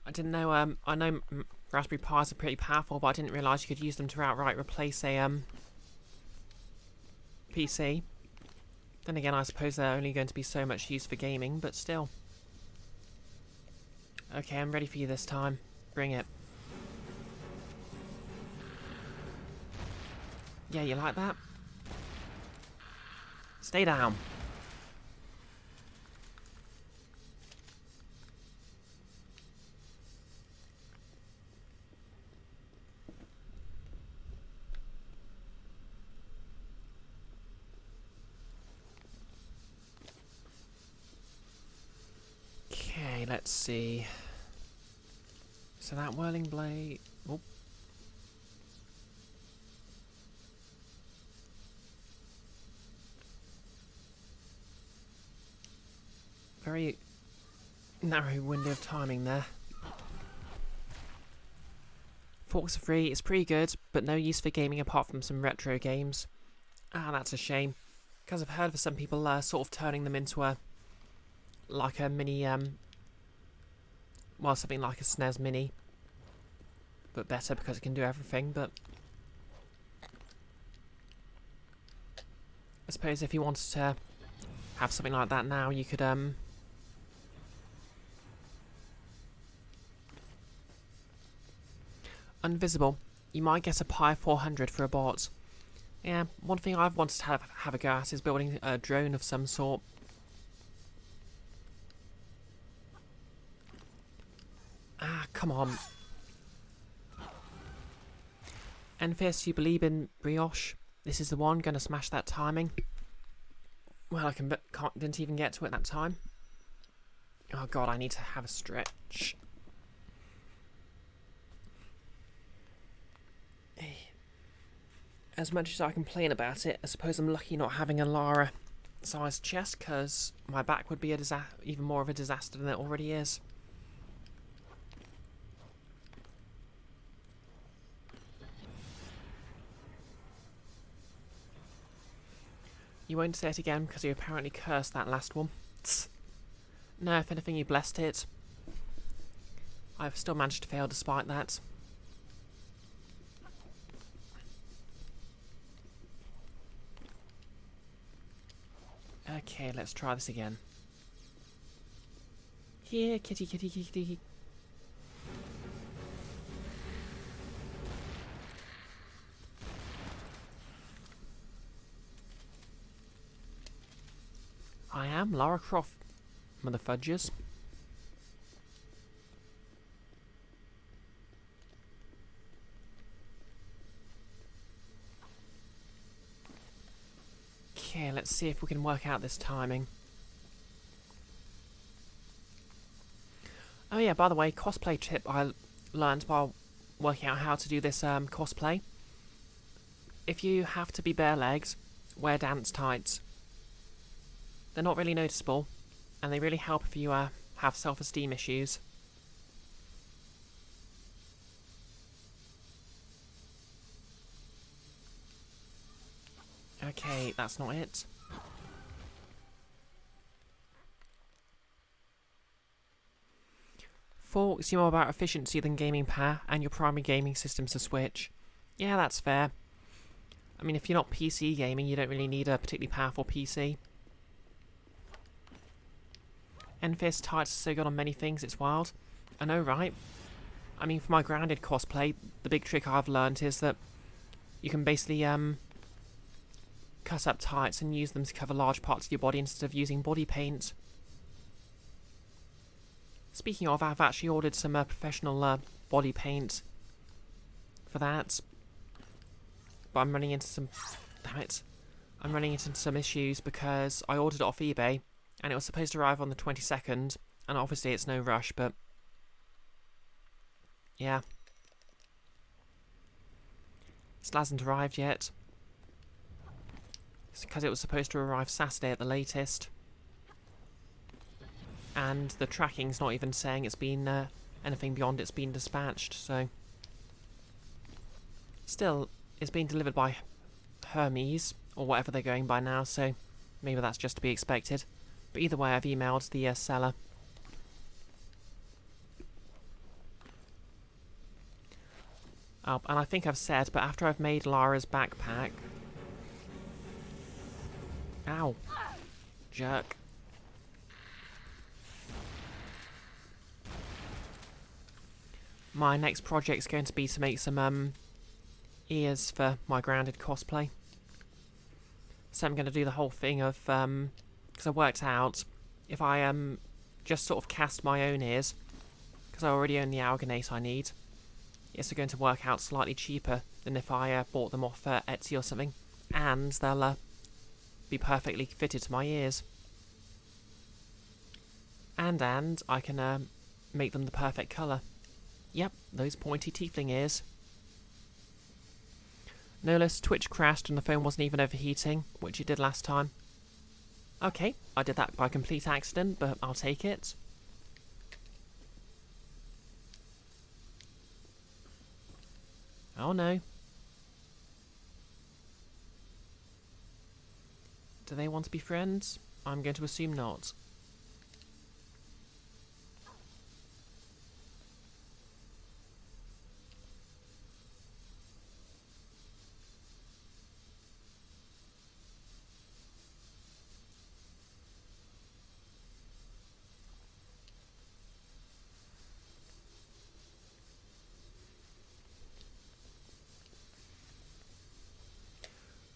A: I didn't know, I know Raspberry Pis are pretty powerful, but I didn't realise you could use them to outright replace a, PC. Then again, I suppose they're only going to be so much used for gaming, but still. Okay, I'm ready for you this time. Bring it. Yeah, you like that? Stay down. Okay, let's see. So that whirling blade... Oh. Very narrow window of timing there. Forks are free, it's pretty good, but no use for gaming apart from some retro games. Ah, that's a shame. Because I've heard of some people sort of turning them into a... like a mini, well, something like a SNES Mini. But better because it can do everything, but... I suppose if you wanted to have something like that now, you could, Invisible. You might get a Pi 400 for a bot. Yeah, one thing I've wanted to have a go at is building a drone of some sort. Ah, come on. Enfys, you believe in Brioche? This is the one, gonna smash that timing. Well, didn't even get to it that time. Oh god, I need to have a stretch. As much as I complain about it, I suppose I'm lucky not having a Lara sized chest, because my back would be even more of a disaster than it already is. You won't say it again because you apparently cursed that last one. No, if anything, you blessed it. I've still managed to fail despite that. Okay, let's try this again. Here, kitty, kitty, kitty. I am Lara Croft, motherfudgers. Okay, let's see if we can work out this timing. Oh yeah, by the way, cosplay tip I learned while working out how to do this cosplay. If you have to be bare legs, wear dance tights. They're not really noticeable, and they really help if you have self-esteem issues. Okay, that's not it. Forks, you're more about efficiency than gaming power, and your primary gaming system's a Switch. Yeah, that's fair. I mean, if you're not PC gaming, you don't really need a particularly powerful PC. Enfys tights are so good on many things, it's wild. I know, right? I mean, for my grounded cosplay, the big trick I've learned is that you can basically, cut up tights and use them to cover large parts of your body instead of using body paint. Speaking of, I've actually ordered some professional body paint for that. But I'm running into some... Damn it. I'm running into some issues because I ordered it off eBay and it was supposed to arrive on the 22nd, and obviously it's no rush, but... yeah. Still hasn't arrived yet. It's because it was supposed to arrive Saturday at the latest. And the tracking's not even saying it's been anything beyond it's been dispatched, so... Still, it's been delivered by Hermes, or whatever they're going by now, so maybe that's just to be expected. But either way, I've emailed the seller. Oh, and I think I've said, but after I've made Lara's backpack... Ow. Jerk. My next project's going to be to make some ears for my grounded cosplay. So I'm going to do the whole thing of, because I worked out, if I just sort of cast my own ears, because I already own the alginate I need, it's going to work out slightly cheaper than if I bought them off Etsy or something, and they'll be perfectly fitted to my ears. And I can make them the perfect colour. Yep, those pointy tiefling ears. No less, Twitch crashed and the phone wasn't even overheating, which it did last time. Okay, I did that by complete accident, but I'll take it. Oh no. Do they want to be friends? I'm going to assume not.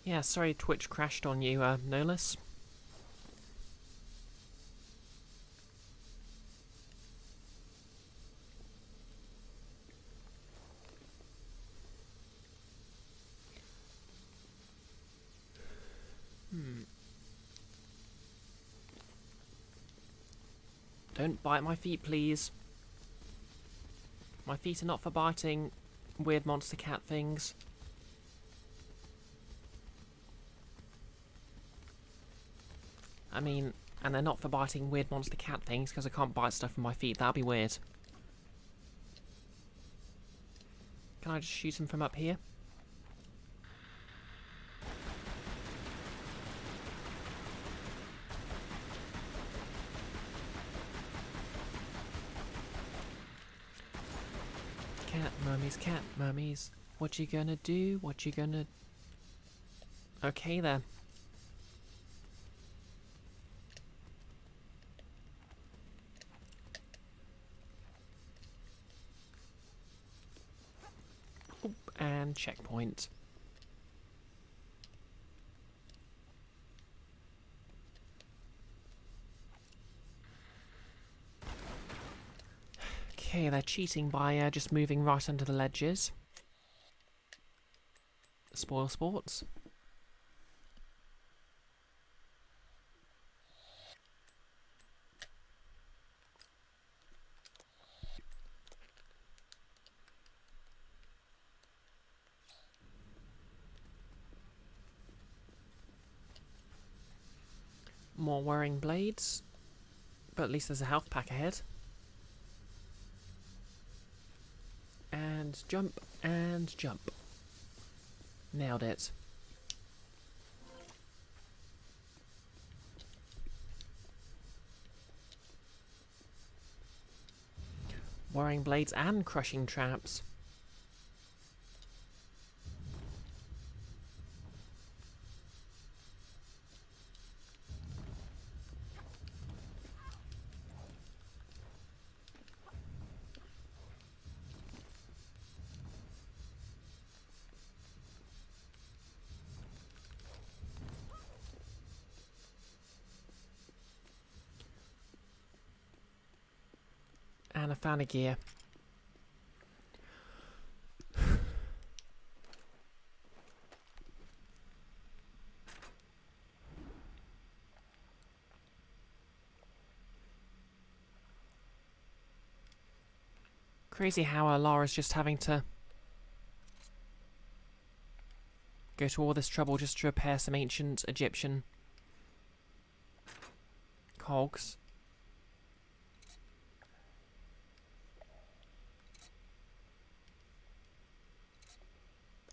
A: Yeah, sorry Twitch crashed on you, Nolus. Don't bite my feet, please. My feet are not for biting weird monster cat things. I mean, and they're not for biting weird monster cat things, because I can't bite stuff with my feet. That'd be weird. Can I just shoot him from up here? Cat mummies, what you gonna do? What you gonna... Okay then. Oop, and checkpoint. Okay, they're cheating by just moving right under the ledges. Spoil sports. More whirring blades. But at least there's a health pack ahead. And jump, and jump. Nailed it. Whirring blades and crushing traps. And I found a gear. Crazy how Lara's just having to go to all this trouble just to repair some ancient Egyptian cogs.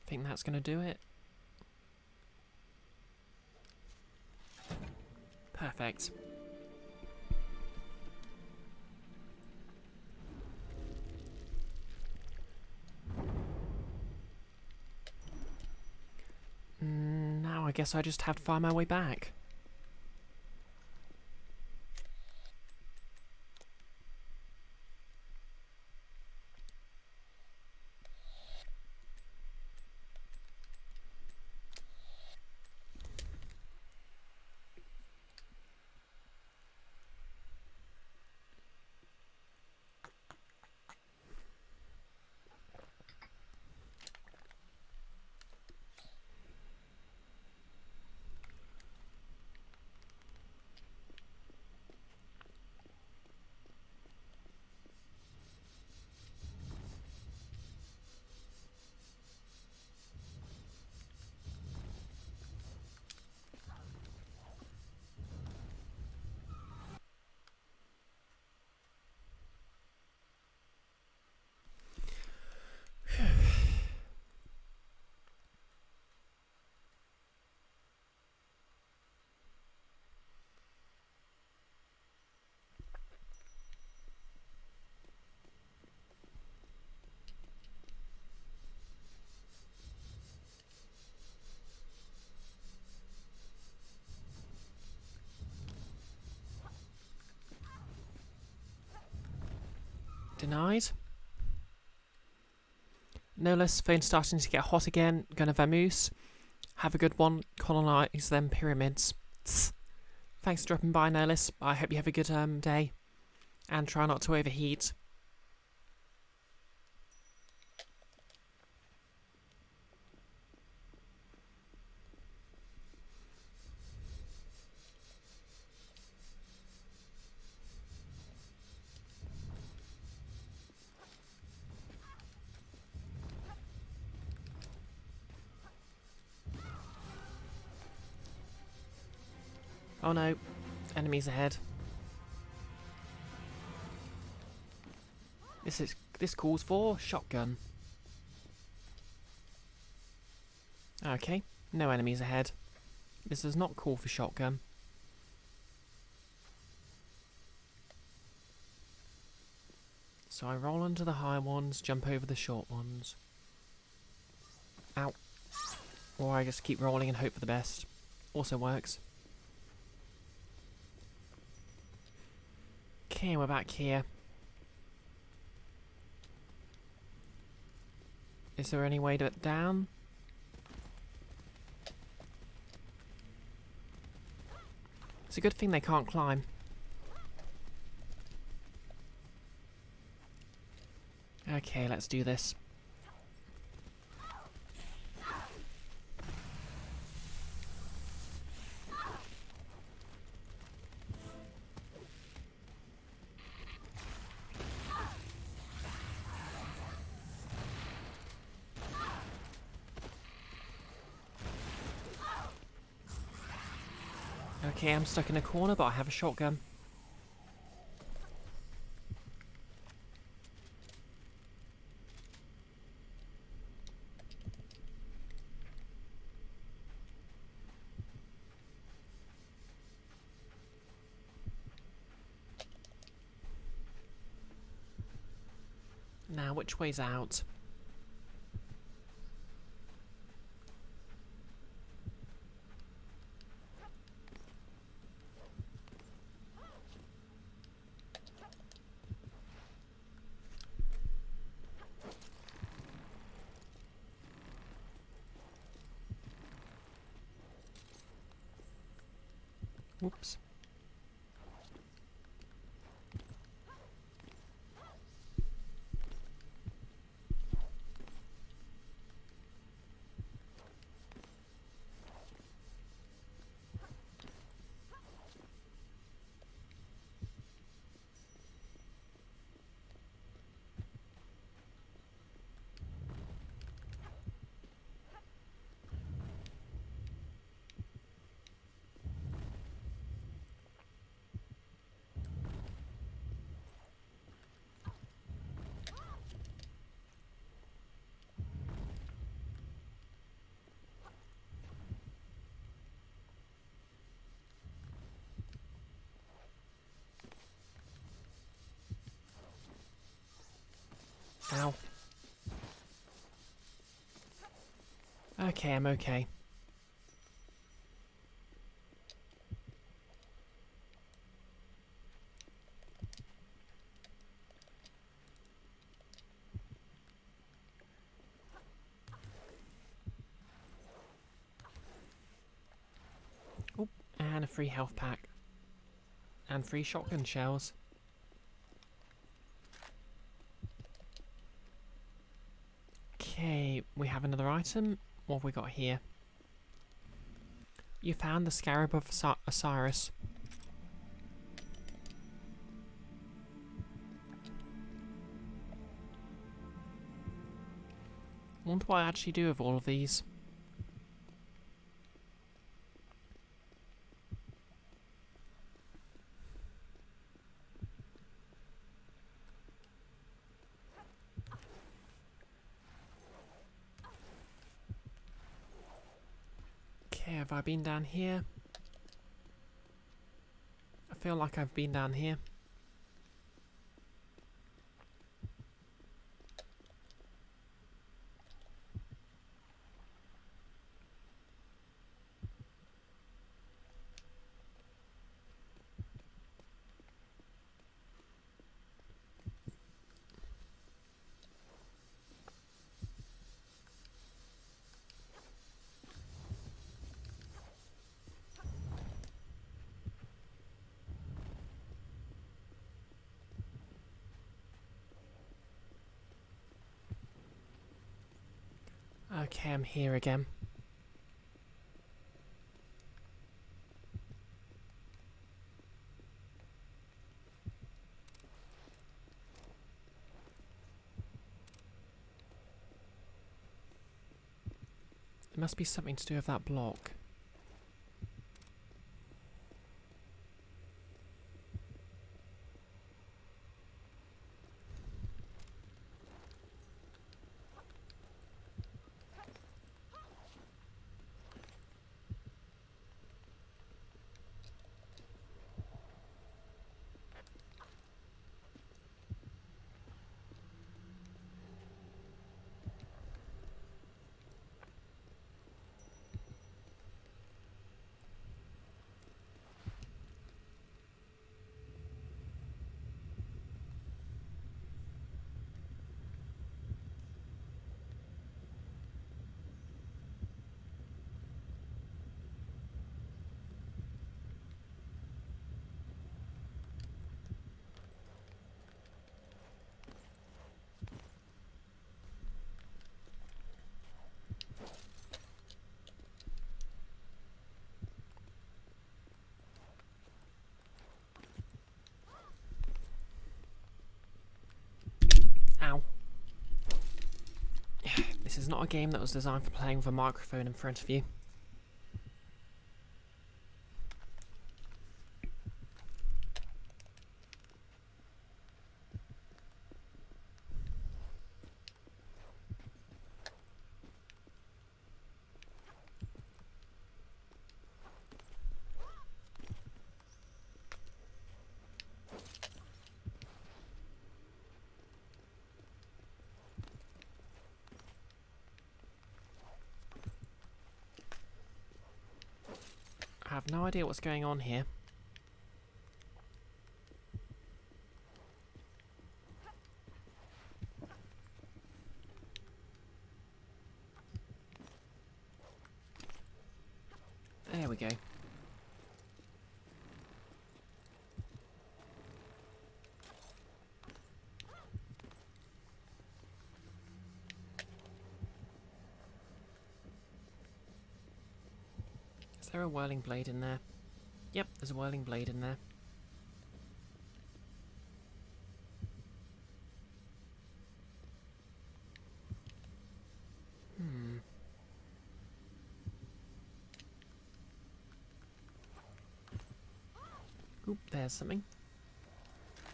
A: Think that's going to do it. Perfect. Now I guess I just have to find my way back. Denied. No less, phone's starting to get hot again. Gonna vamoose. Have a good one. Colonise them pyramids. Tss. Thanks for dropping by, Nolis. I hope you have a good day. And try not to overheat. Oh no, enemies ahead. This calls for shotgun. Okay, no enemies ahead. This does not call for shotgun. So I roll onto the high ones, jump over the short ones. Ow. Or I just keep rolling and hope for the best. Also works. Okay, we're back here. Is there any way to get down? It's a good thing they can't climb. Okay, let's do this. Okay, I'm stuck in a corner, but I have a shotgun. Now, which way's out? Whoops. Ow. Okay, I'm okay. Oh, and a free health pack. And free shotgun shells. Okay, we have another item. What have we got here? You found the Scarab of Osiris. I wonder what I actually do with all of these. Okay, have I been down here? I feel like I've been down here. Okay, I'm here again. It must be something to do with that block. Ow. This is not a game that was designed for playing with a microphone in front of you. I have no idea what's going on here. There we go. Is there a whirling blade in there? Yep, there's a whirling blade in there. Oop, there's something.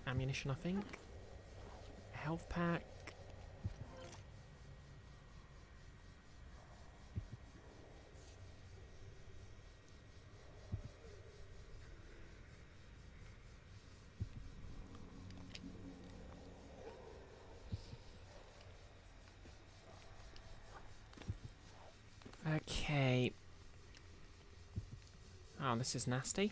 A: Ammunition, I think. A health pack. Okay. Oh, this is nasty.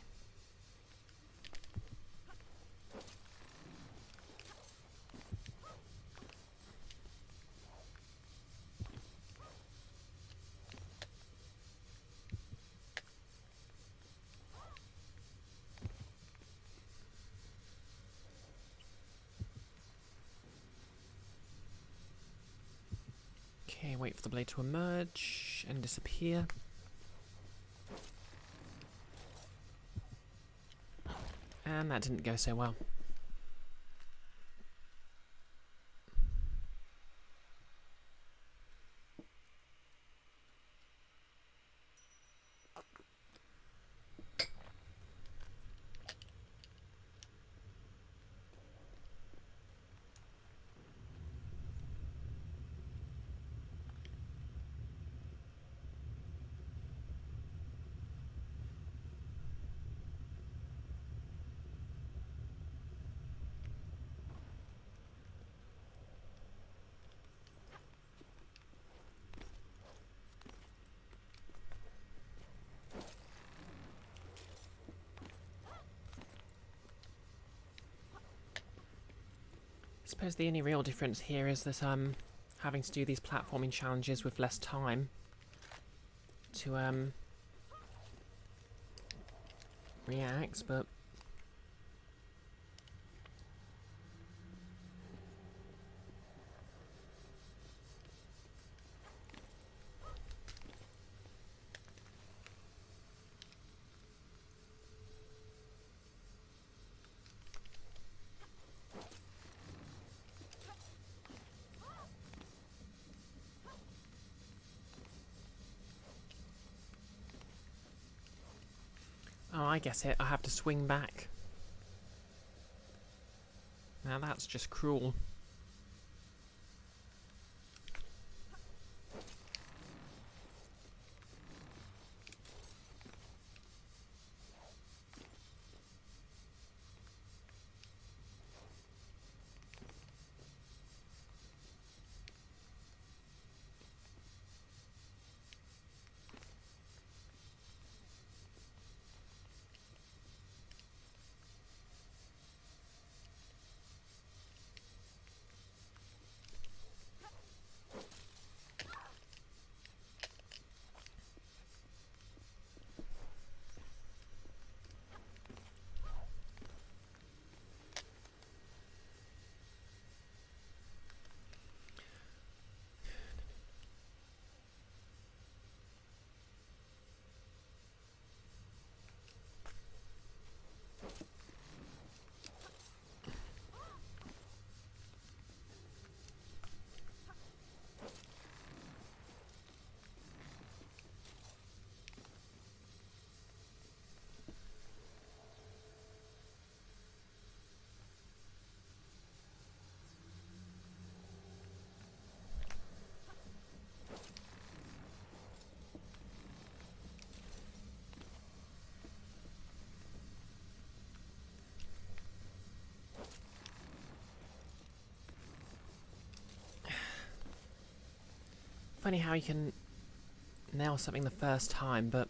A: Okay, wait for the blade to emerge and disappear. And that didn't go so well. I suppose the only real difference here is that having to do these platforming challenges with less time to react, but I guess I have to swing back. Now that's just cruel. Funny how you can nail something the first time, but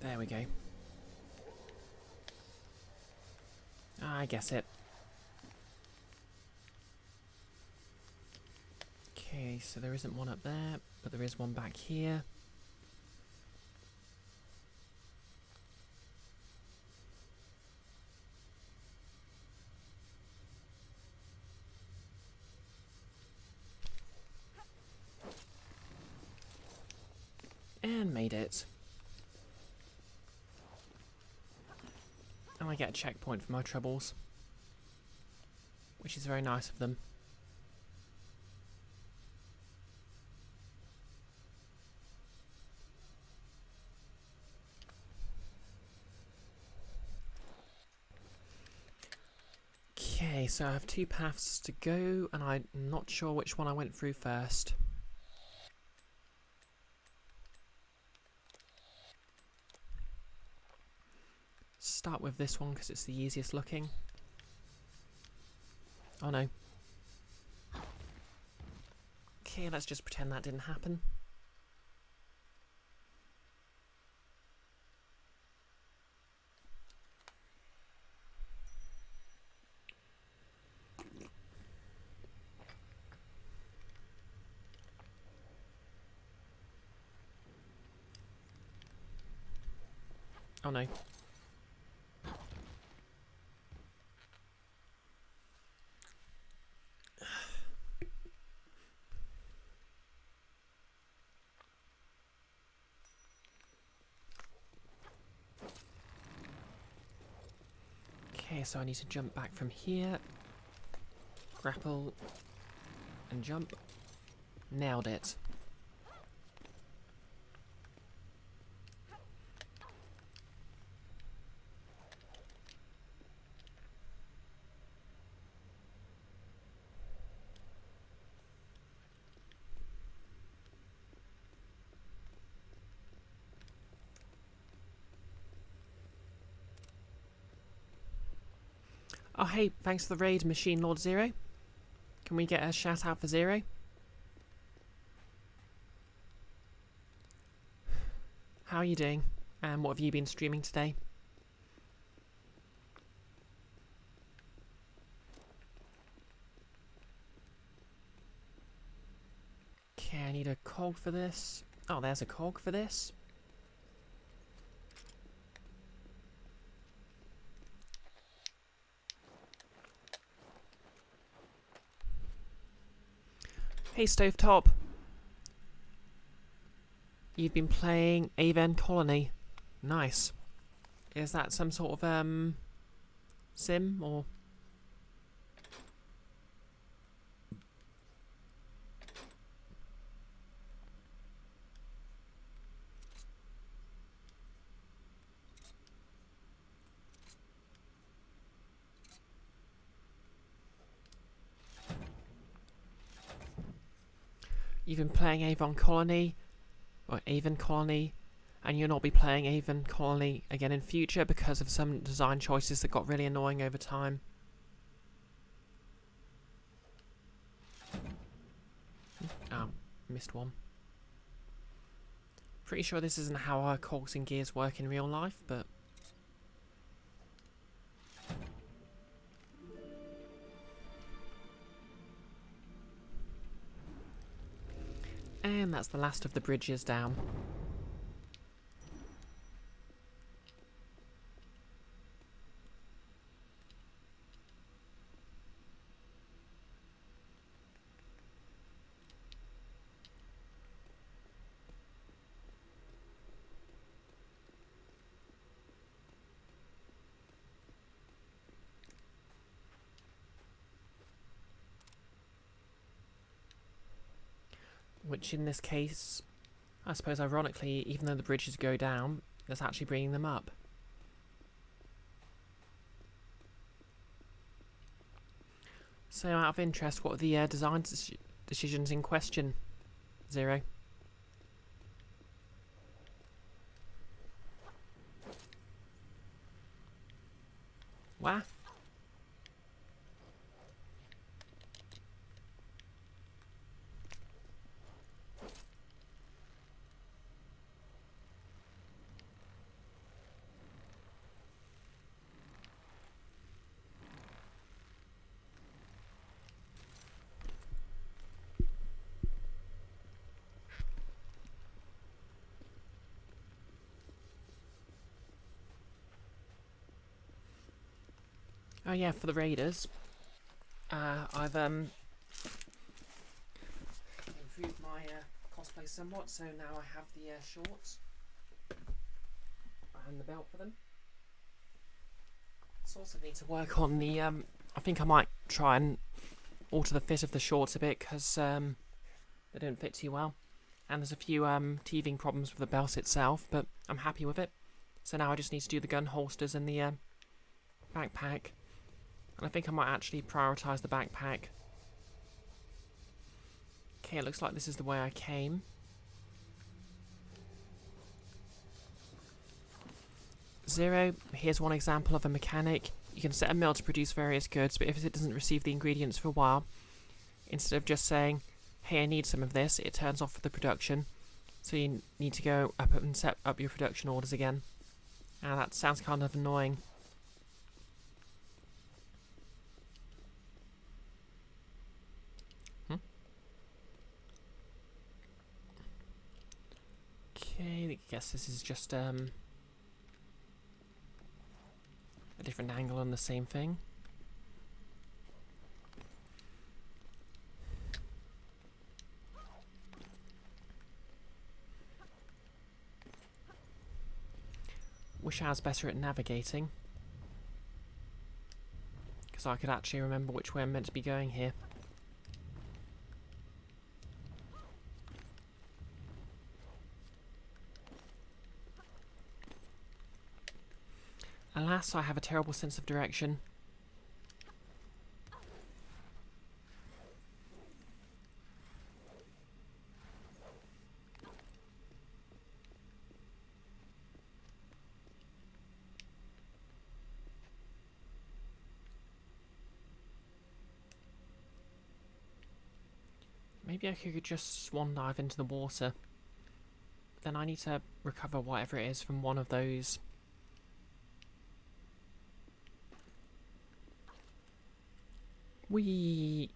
A: there we go. I guess it. Okay, so there isn't one up there, but there is one back here. And made it. And I get a checkpoint for my troubles, which is very nice of them. Okay, so I have 2 paths to go, and I'm not sure which one I went through first. Start with this one because it's the easiest looking. Oh no. Okay, let's just pretend that didn't happen. Oh no. Okay, so I need to jump back from here. Grapple. And jump. Nailed it. Oh hey, thanks for the raid, Machine Lord Zero. Can we get a shout out for Zero? How are you doing? And what have you been streaming today? Okay, I need a cog for this. Oh, there's a cog for this. Hey, Stovetop. You've been playing Aven Colony. Nice. Is that some sort of sim or? You've been playing Avon Colony, or Avon Colony, and you'll not be playing Avon Colony again in future because of some design choices that got really annoying over time. Oh, missed one. Pretty sure this isn't how our cogs and gears work in real life, but... And that's the last of the bridges down. Which in this case, I suppose ironically, even though the bridges go down, that's actually bringing them up. So out of interest, what are the design decisions in question, Zero? What? Oh yeah, for the raiders, I've improved my cosplay somewhat, so now I have the shorts and the belt for them. I also need to work on the, I think I might try and alter the fit of the shorts a bit, because they don't fit too well. And there's a few teething problems with the belt itself, but I'm happy with it. So now I just need to do the gun holsters and the backpack. And I think I might actually prioritise the backpack. Okay, it looks like this is the way I came. Zero, here's one example of a mechanic. You can set a mill to produce various goods, but if it doesn't receive the ingredients for a while, instead of just saying, hey, I need some of this, it turns off the production. So you need to go up and set up your production orders again. And that sounds kind of annoying. Okay, I guess this is just a different angle on the same thing. Wish I was better at navigating, because I could actually remember which way I'm meant to be going here. Alas, I have a terrible sense of direction. Maybe I could just swan dive into the water. Then I need to recover whatever it is from one of those. Whee!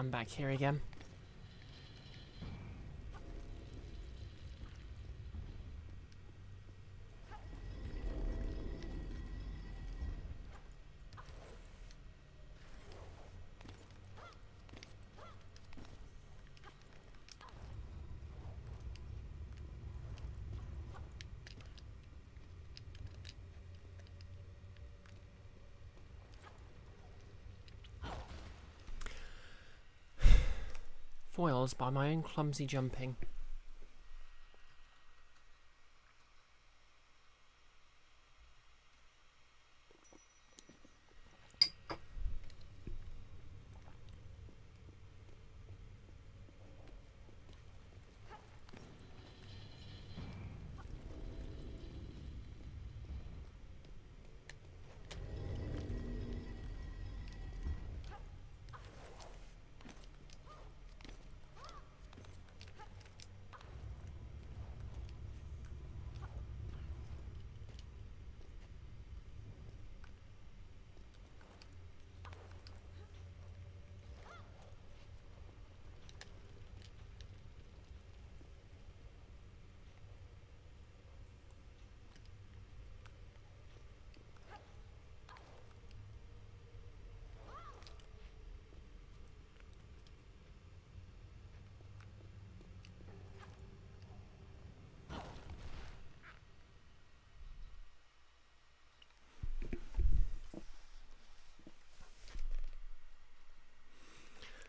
A: I'm back here again. Foils by my own clumsy jumping.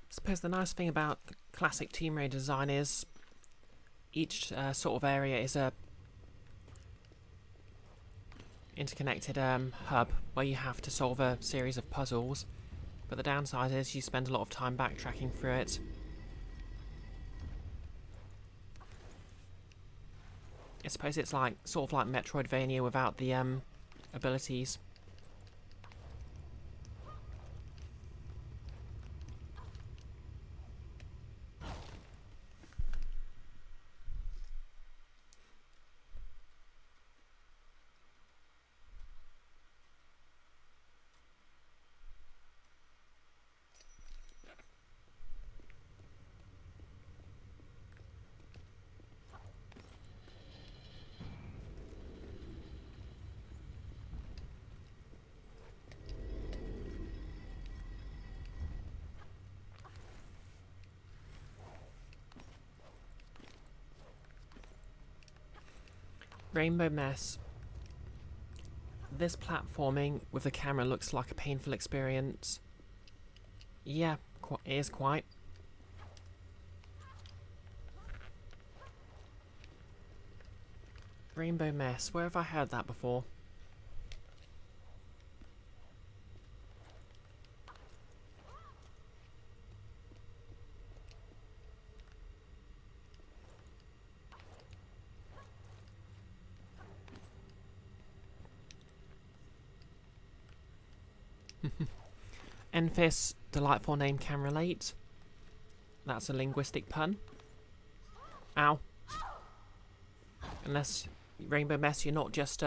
A: I suppose the nice thing about classic Tomb Raider design is each sort of area is a interconnected hub where you have to solve a series of puzzles, but the downside is you spend a lot of time backtracking through it. I suppose it's like sort of like Metroidvania without the abilities. Rainbow Mess. This platforming with the camera looks like a painful experience. Yeah, it is quite. Rainbow Mess. Where have I heard that before? Enfys, delightful name can relate. That's a linguistic pun. Ow. Unless, Rainbow Mess, you're not just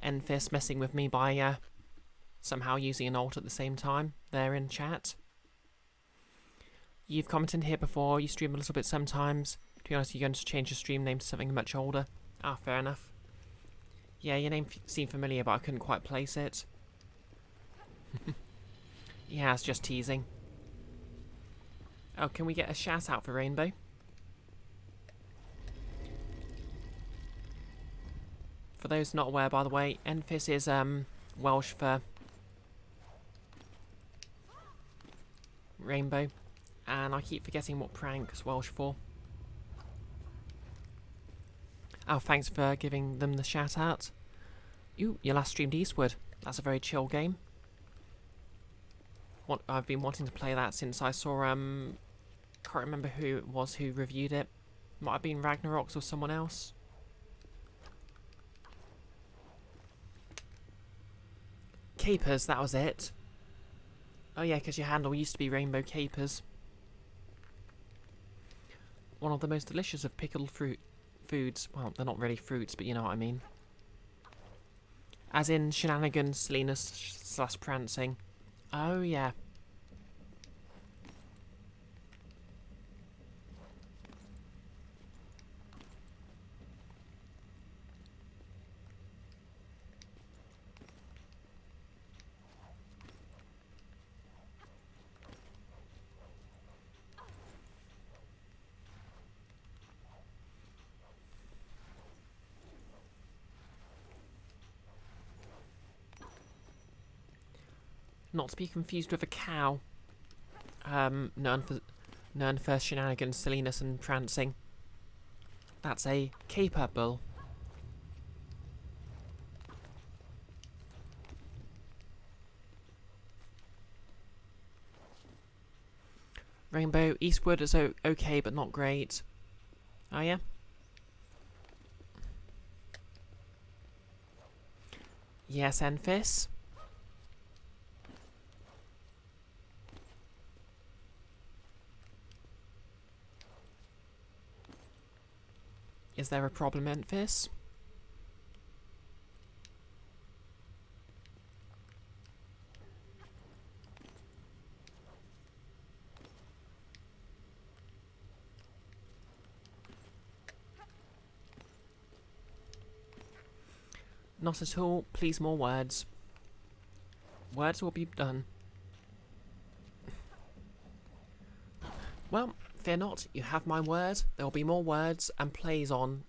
A: Enfys messing with me by somehow using an alt at the same time there in chat. You've commented here before, you stream a little bit sometimes. To be honest, you're going to change your stream name to something much older. Ah, fair enough. Yeah, your name seemed familiar, but I couldn't quite place it. Yeah, it's just teasing. Oh, can we get a shout out for Rainbow? For those not aware, by the way, Enfys is Welsh for rainbow, and I keep forgetting what prank is Welsh for. Oh, thanks for giving them the shout out. Ooh, your last streamed Eastward. That's a very chill game. I've been wanting to play that since I saw, can't remember who it was who reviewed it. Might have been Ragnarox or someone else. Capers, that was it. Oh yeah, because your handle used to be Rainbow Capers. One of the most delicious of pickled foods. Well, they're not really fruits, but you know what I mean. As in shenanigans, silliness, / prancing. Oh, yeah. Not to be confused with a cow. Known for shenanigans, silliness and prancing. That's a caper bull. Rainbow, Eastwood is okay, but not great. Oh yeah? Yes, Enfys. Is there a problem, Enfys? Not at all. Please, more words. Words will be done. Well, fear not. You have my word. There will be more words and plays on.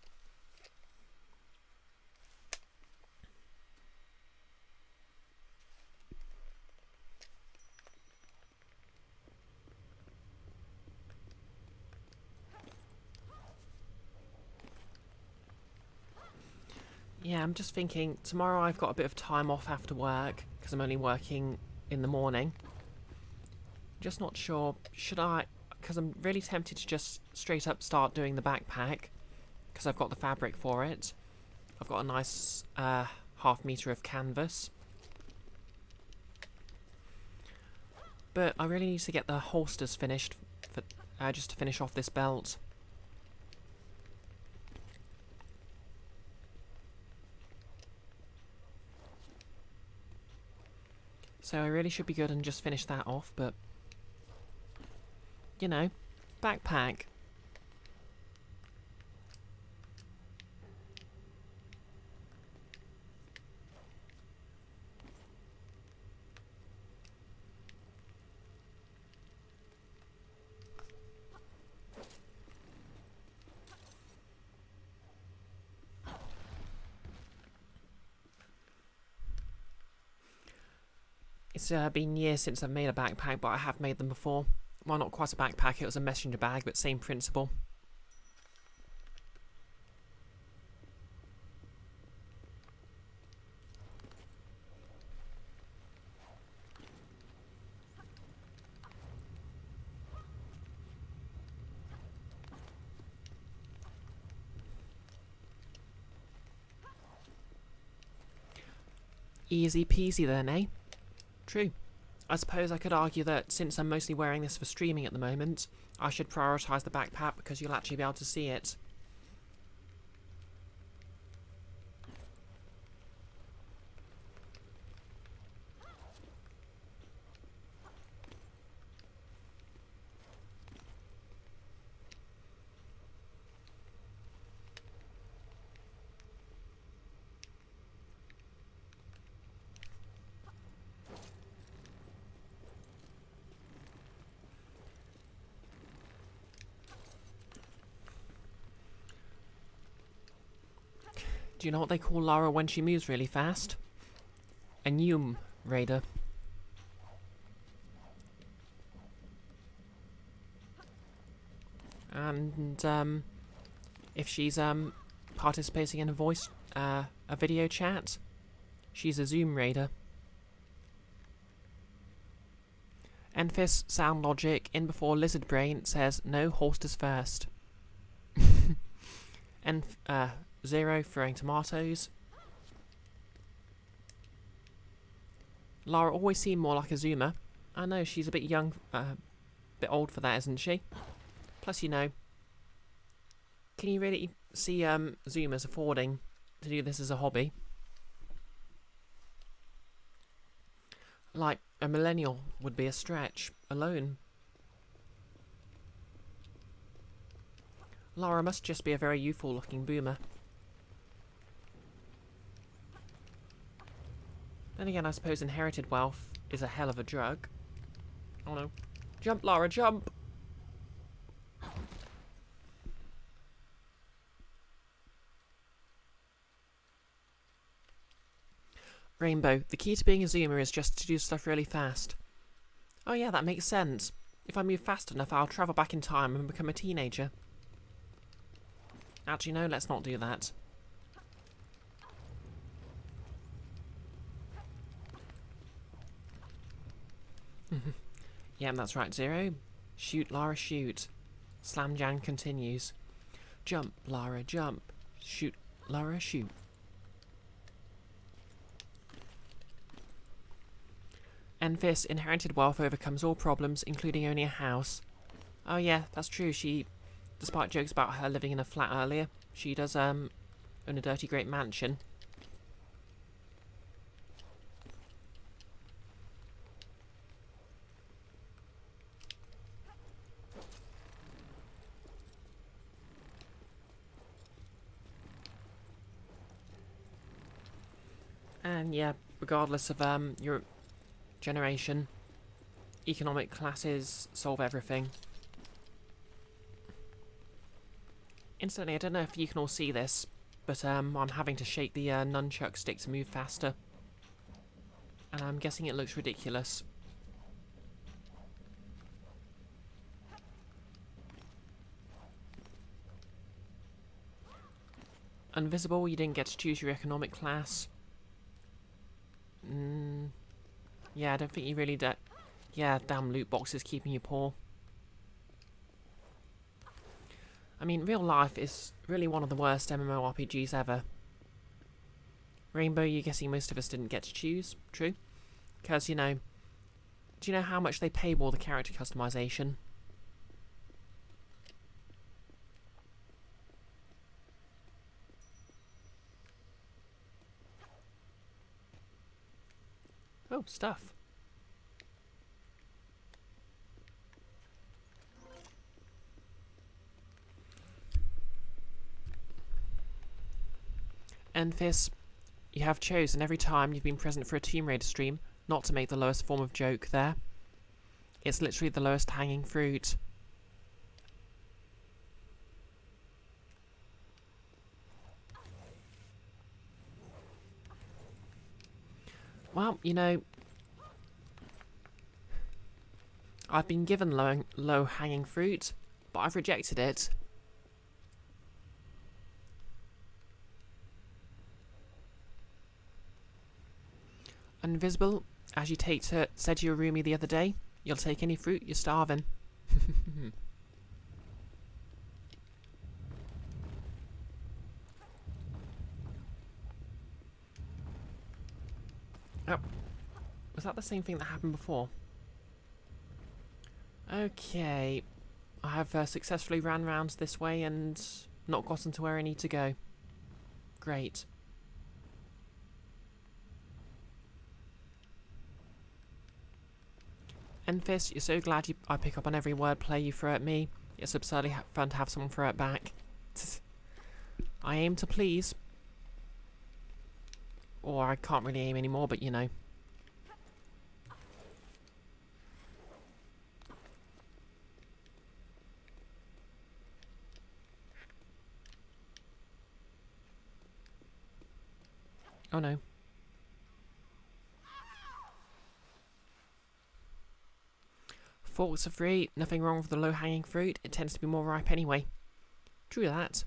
A: Yeah, I'm just thinking, tomorrow I've got a bit of time off after work, because I'm only working in the morning. Just not sure, should I, because I'm really tempted to just straight up start doing the backpack, because I've got the fabric for it. I've got a nice half meter of canvas. But I really need to get the holsters finished, for, just to finish off this belt. So I really should be good and just finish that off, but... You know, backpack. It's been years since I've made a backpack, but I have made them before. Well, not quite a backpack, it was a messenger bag, but same principle. Easy peasy then, eh? True. I suppose I could argue that since I'm mostly wearing this for streaming at the moment, I should prioritise the backpack because you'll actually be able to see it. Do you know what they call Lara when she moves really fast? A Noom Raider. And if she's participating in a video chat, she's a Zoom Raider. Enfys, sound logic, in before lizard brain says no holsters first. And Zero throwing tomatoes. Lara always seemed more like a Zoomer. I know, she's a bit young, bit old for that, isn't she? Plus, you know, can you really see Zoomers affording to do this as a hobby? Like, a millennial would be a stretch, alone. Lara must just be a very youthful-looking boomer. Then again, I suppose inherited wealth is a hell of a drug. Oh no. Jump, Lara, jump! Rainbow, the key to being a zoomer is just to do stuff really fast. Oh yeah, that makes sense. If I move fast enough, I'll travel back in time and become a teenager. Actually, no, let's not do that. Yeah, that's right, Zero. Shoot, Lara, shoot. Slam Jam continues. Jump, Lara, jump. Shoot, Lara, shoot. Enfys inherited wealth overcomes all problems, including owning a house. Oh yeah, that's true. She, despite jokes about her living in a flat earlier, she does own a dirty great mansion. And yeah, regardless of your generation, economic classes solve everything. Incidentally, I don't know if you can all see this, but I'm having to shake the nunchuck stick to move faster. And I'm guessing it looks ridiculous. Invisible, you didn't get to choose your economic class. Yeah, I don't think you really did. Yeah, damn loot boxes keeping you poor. I mean, real life is really one of the worst MMORPGs ever. Rainbow, you're guessing most of us didn't get to choose. True. Because, you know, do you know how much they pay for the character customization? Oh, stuff. Enfys, you have chosen every time you've been present for a Tomb Raider stream not to make the lowest form of joke there. It's literally the lowest hanging fruit. Well, you know, I've been given low hanging fruit, but I've rejected it. Invisible, as you said to your roomie the other day, you'll take any fruit, you're starving. Oh, was that the same thing that happened before? Okay, I have successfully ran round this way and not gotten to where I need to go. Great. Enfys, you're so glad I pick up on every wordplay you throw at me. It's absurdly fun to have someone throw it back. I aim to please. Or I can't really aim anymore, but you know. Oh no. Forks are free, nothing wrong with the low-hanging fruit. It tends to be more ripe anyway. True that.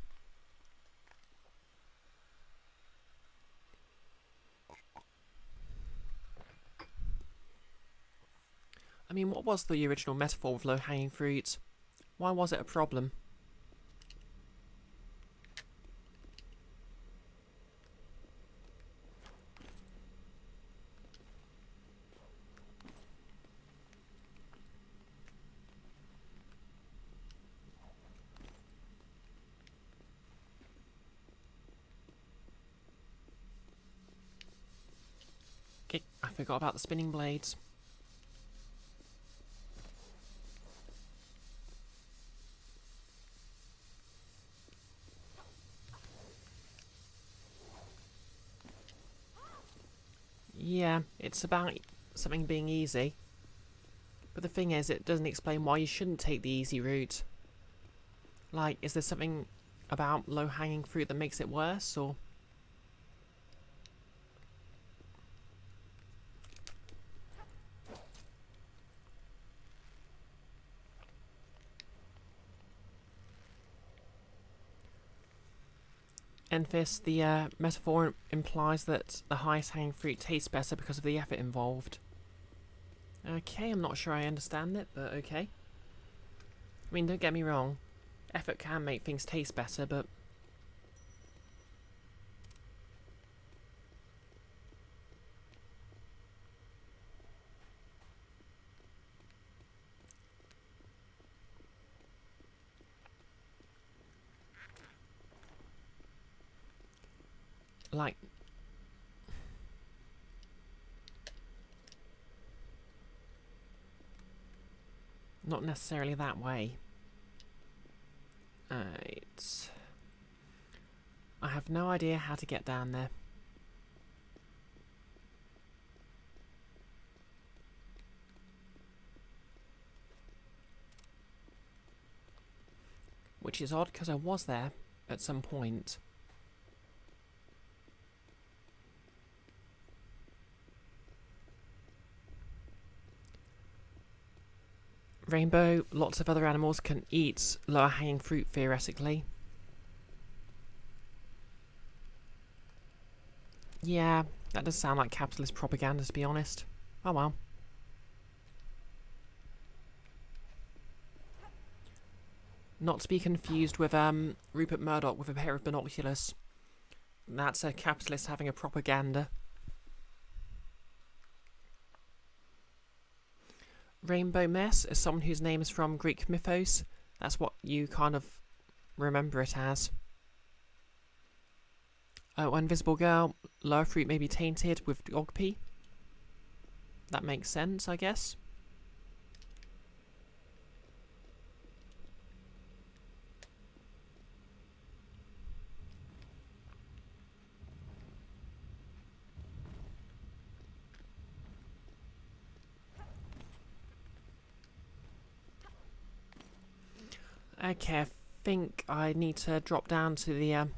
A: I mean, what was the original metaphor with low-hanging fruit? Why was it a problem? Okay, I forgot about the spinning blades. Yeah, it's about something being easy. But the thing is, it doesn't explain why you shouldn't take the easy route. Like, is there something about low-hanging fruit that makes it worse, or... Enfys, the metaphor implies that the highest hanging fruit tastes better because of the effort involved. Okay, I'm not sure I understand it, but okay. I mean, don't get me wrong. Effort can make things taste better, but... like... not necessarily that way. Right. I have no idea how to get down there. Which is odd, because I was there at some point. Rainbow, lots of other animals can eat lower hanging fruit, theoretically. Yeah, that does sound like capitalist propaganda, to be honest. Oh well. Not to be confused with Rupert Murdoch with a pair of binoculars. That's a capitalist having a propaganda. Rainbow Mess is someone whose name is from Greek mythos. That's what you kind of remember it as. Oh, Invisible Girl, lower fruit may be tainted with dog pee. That makes sense, I guess. Okay, I think I need to drop down to the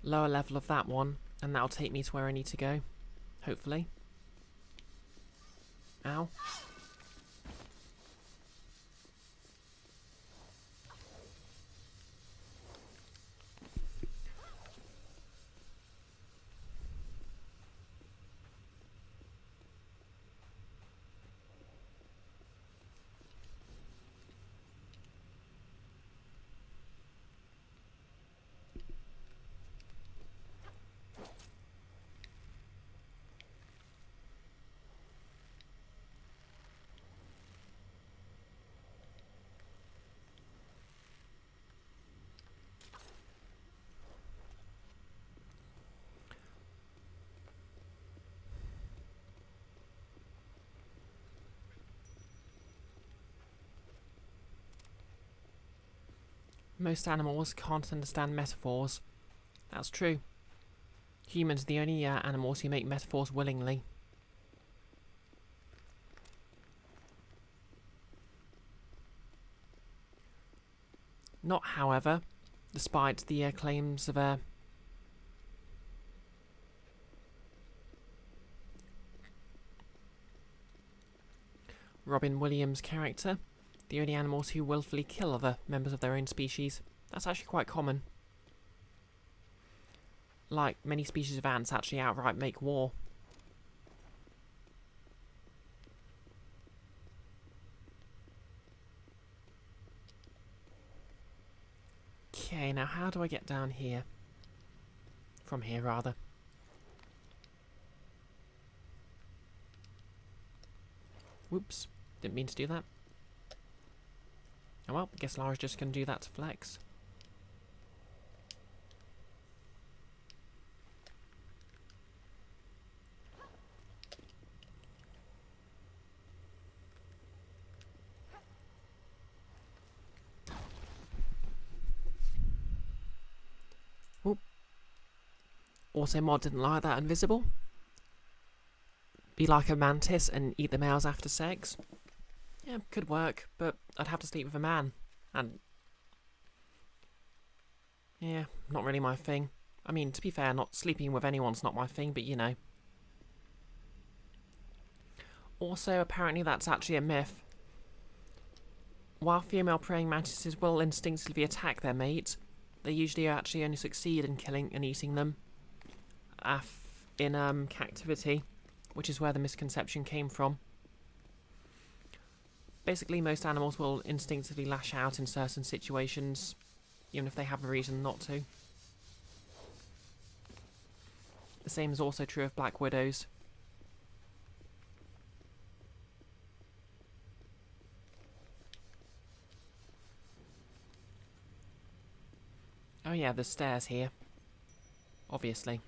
A: lower level of that one, and that'll take me to where I need to go. Hopefully. Ow. Most animals can't understand metaphors. That's true. Humans are the only animals who make metaphors willingly. Not, however, despite the claims of Robin Williams' character, the only animals who willfully kill other members of their own species. That's actually quite common. Like, many species of ants actually outright make war. Okay, now how do I get down here? From here, rather. Whoops, didn't mean to do that. Oh well, I guess Lara's just going to do that to flex. Oop. Also, Mod didn't like that invisible. Be like a mantis and eat the males after sex. Yeah, could work, but I'd have to sleep with a man. And... yeah, not really my thing. I mean, to be fair, not sleeping with anyone's not my thing, but you know. Also, apparently that's actually a myth. While female praying mantises will instinctively attack their mate, they usually actually only succeed in killing and eating them in captivity, which is where the misconception came from. Basically, most animals will instinctively lash out in certain situations, even if they have a reason not to. The same is also true of black widows. Oh yeah, there's stairs here. Obviously.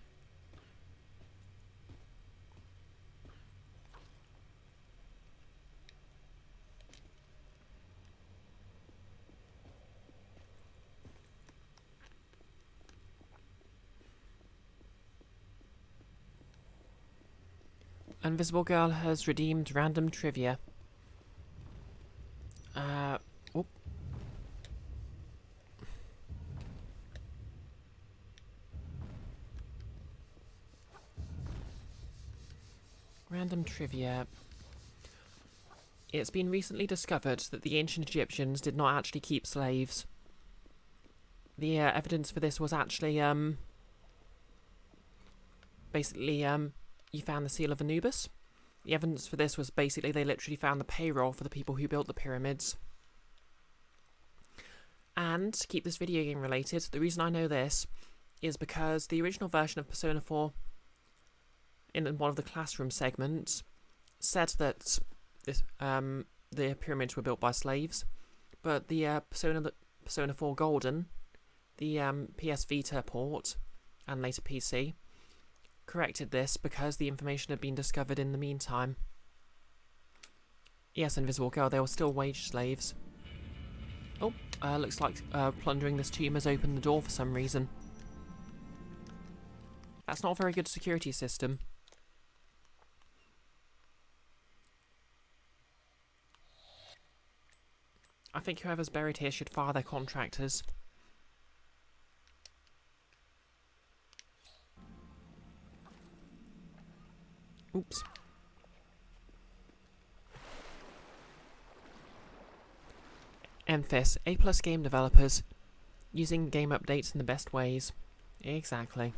A: Invisible Girl has redeemed random trivia. Oop. Random trivia. It's been recently discovered that the ancient Egyptians did not actually keep slaves. The evidence for this was actually, basically, you found the Seal of Anubis. The evidence for this was basically they literally found the payroll for the people who built the pyramids. And, to keep this video game related, the reason I know this is because the original version of Persona 4, in one of the classroom segments, said that this, the pyramids were built by slaves, but the Persona 4 Golden, the PS Vita port, and later PC, corrected this because the information had been discovered in the meantime. Yes, Invisible Girl, they were still wage slaves. Oh, looks like plundering this tomb has opened the door for some reason. That's not a very good security system. I think whoever's buried here should fire their contractors. Oops. Emphis, A+ game developers, using game updates in the best ways. Exactly.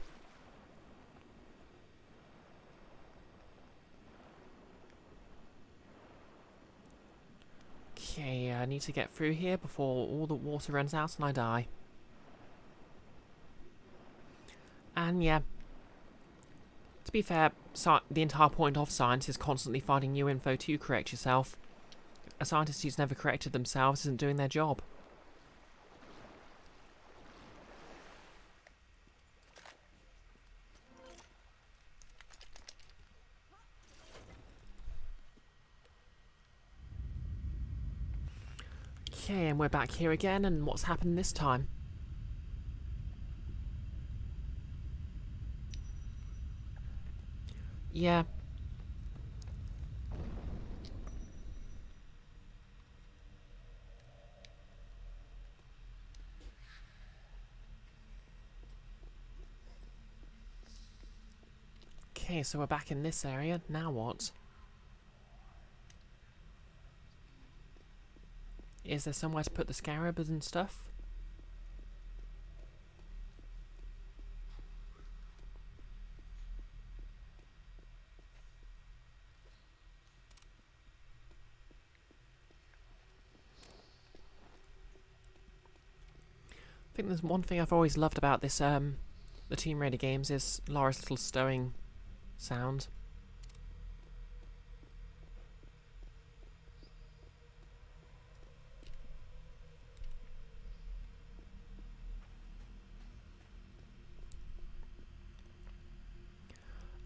A: Okay, I need to get through here before all the water runs out and I die. And yeah, to be fair, the entire point of science is constantly finding new info to correct yourself. A scientist who's never corrected themselves isn't doing their job. Okay, and we're back here again, and what's happened this time? Yeah. Okay, so we're back in this area. Now what? Is there somewhere to put the scarabs and stuff? I think there's one thing I've always loved about this, the Tomb Raider games is Lara's little stowing sound.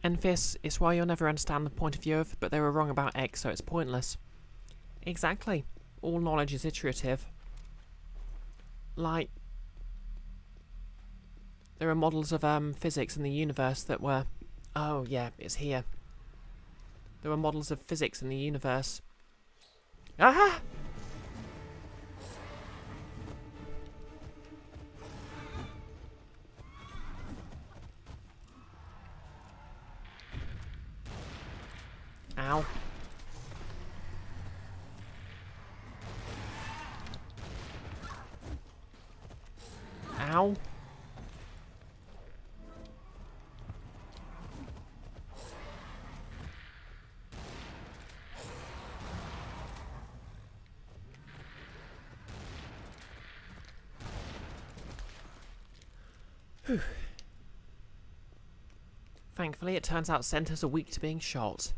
A: Enfys, it's why you'll never understand the point of view of, but they were wrong about X, so it's pointless. Exactly. All knowledge is iterative. Like, there are models of physics in the universe that were... Oh, yeah, it's here. There were models of physics in the universe. Ah! Ow. Ow. Whew. Thankfully, it turns out centaurs are weak to being shot.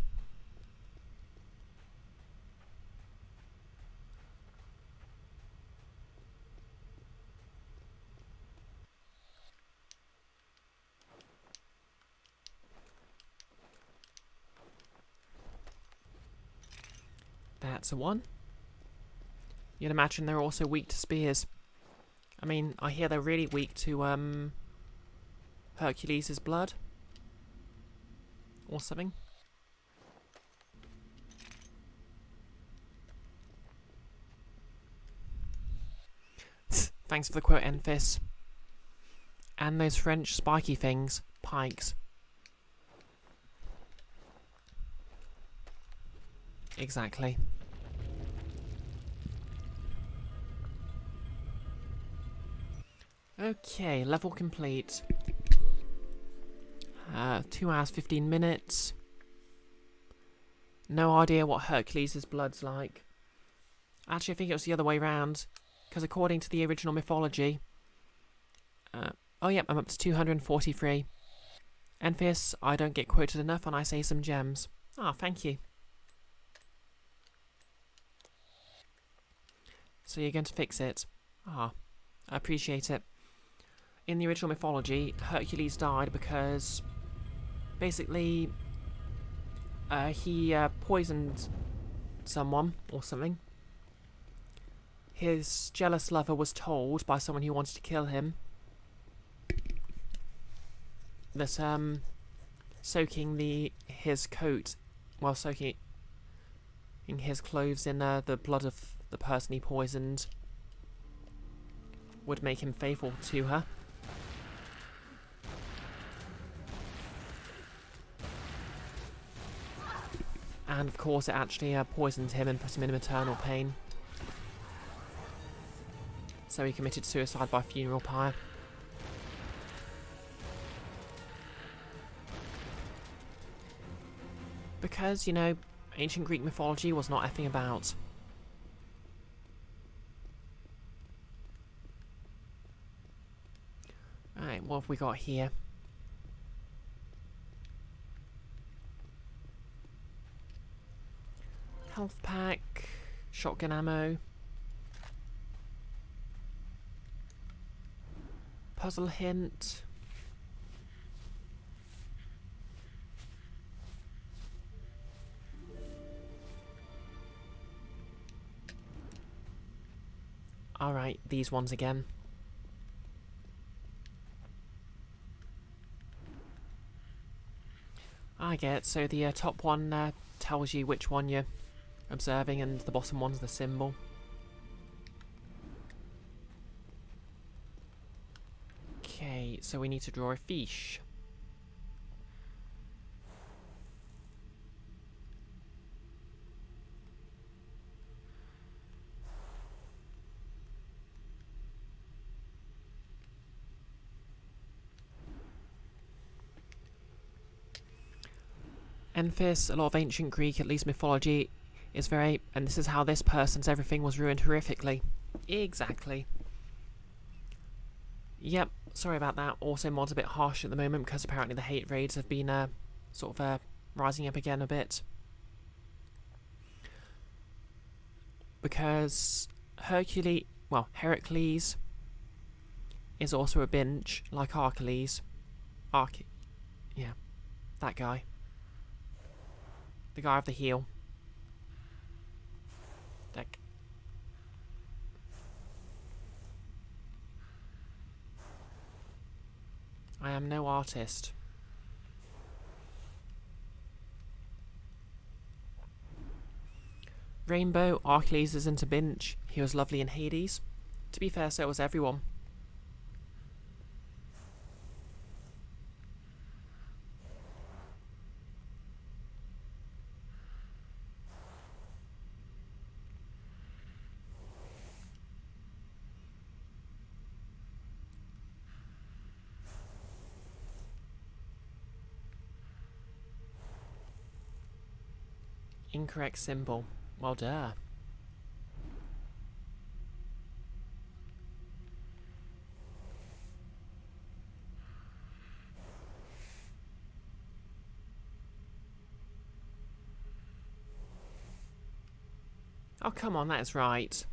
A: That's a 1. You'd imagine they're also weak to spears. I mean, I hear they're really weak to, Hercules' blood. Or something. Thanks for the quote, Enfys. And those French spiky things. Pikes. Exactly. Okay, level complete. 2 hours, 15 minutes. No idea what Hercules' blood's like. Actually, I think it was the other way round. Because according to the original mythology... oh, yep, I'm up to 243. Enfys, I don't get quoted enough when I say some gems. Ah, thank you. So you're going to fix it. Ah, I appreciate it. In the original mythology, Hercules died because... basically... he poisoned someone, or something. His jealous lover was told by someone who wanted to kill him that soaking his coat, well, soaking his clothes in the blood of the person he poisoned would make him faithful to her. And of course it actually poisoned him and put him in eternal pain. So he committed suicide by funeral pyre. Because, you know, ancient Greek mythology was not effing about. Alright, what have we got here? Health pack, shotgun ammo, puzzle hint. Alright, these ones again. I get, so the top one tells you which one you're observing and the bottom one's the symbol. Okay, so we need to draw a fiche. Enfys, a lot of ancient Greek, at least mythology, is very... and this is how this person's everything was ruined horrifically. Exactly. Yep, sorry about that. Also, mod's a bit harsh at the moment because apparently the hate raids have been sort of rising up again a bit. Because Heracles is also a binge, like Achilles. Yeah, that guy. The guy with the heel. Deck. I am no artist. Rainbow, Achilles isn't a binge. He was lovely in Hades. To be fair, so was everyone. Incorrect symbol. Well, duh. Oh, come on, that is right.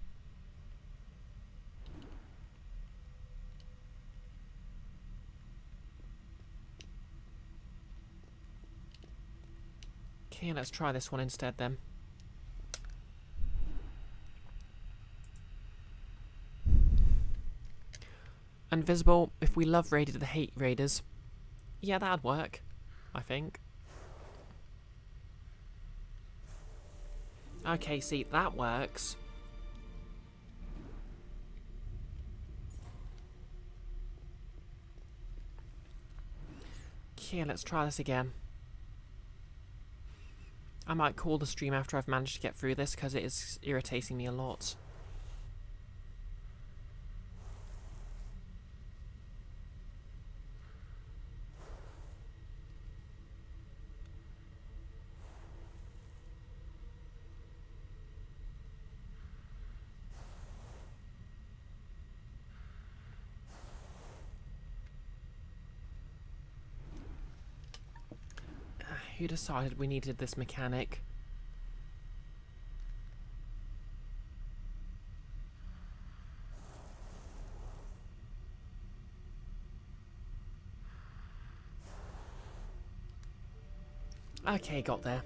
A: Okay, let's try this one instead then. Invisible, if we love raided the hate raiders. Yeah, that'd work, I think. Okay, see, that works. Okay, let's try this again. I might call the stream after I've managed to get through this, because it is irritating me a lot. Who decided we needed this mechanic? Okay, got there.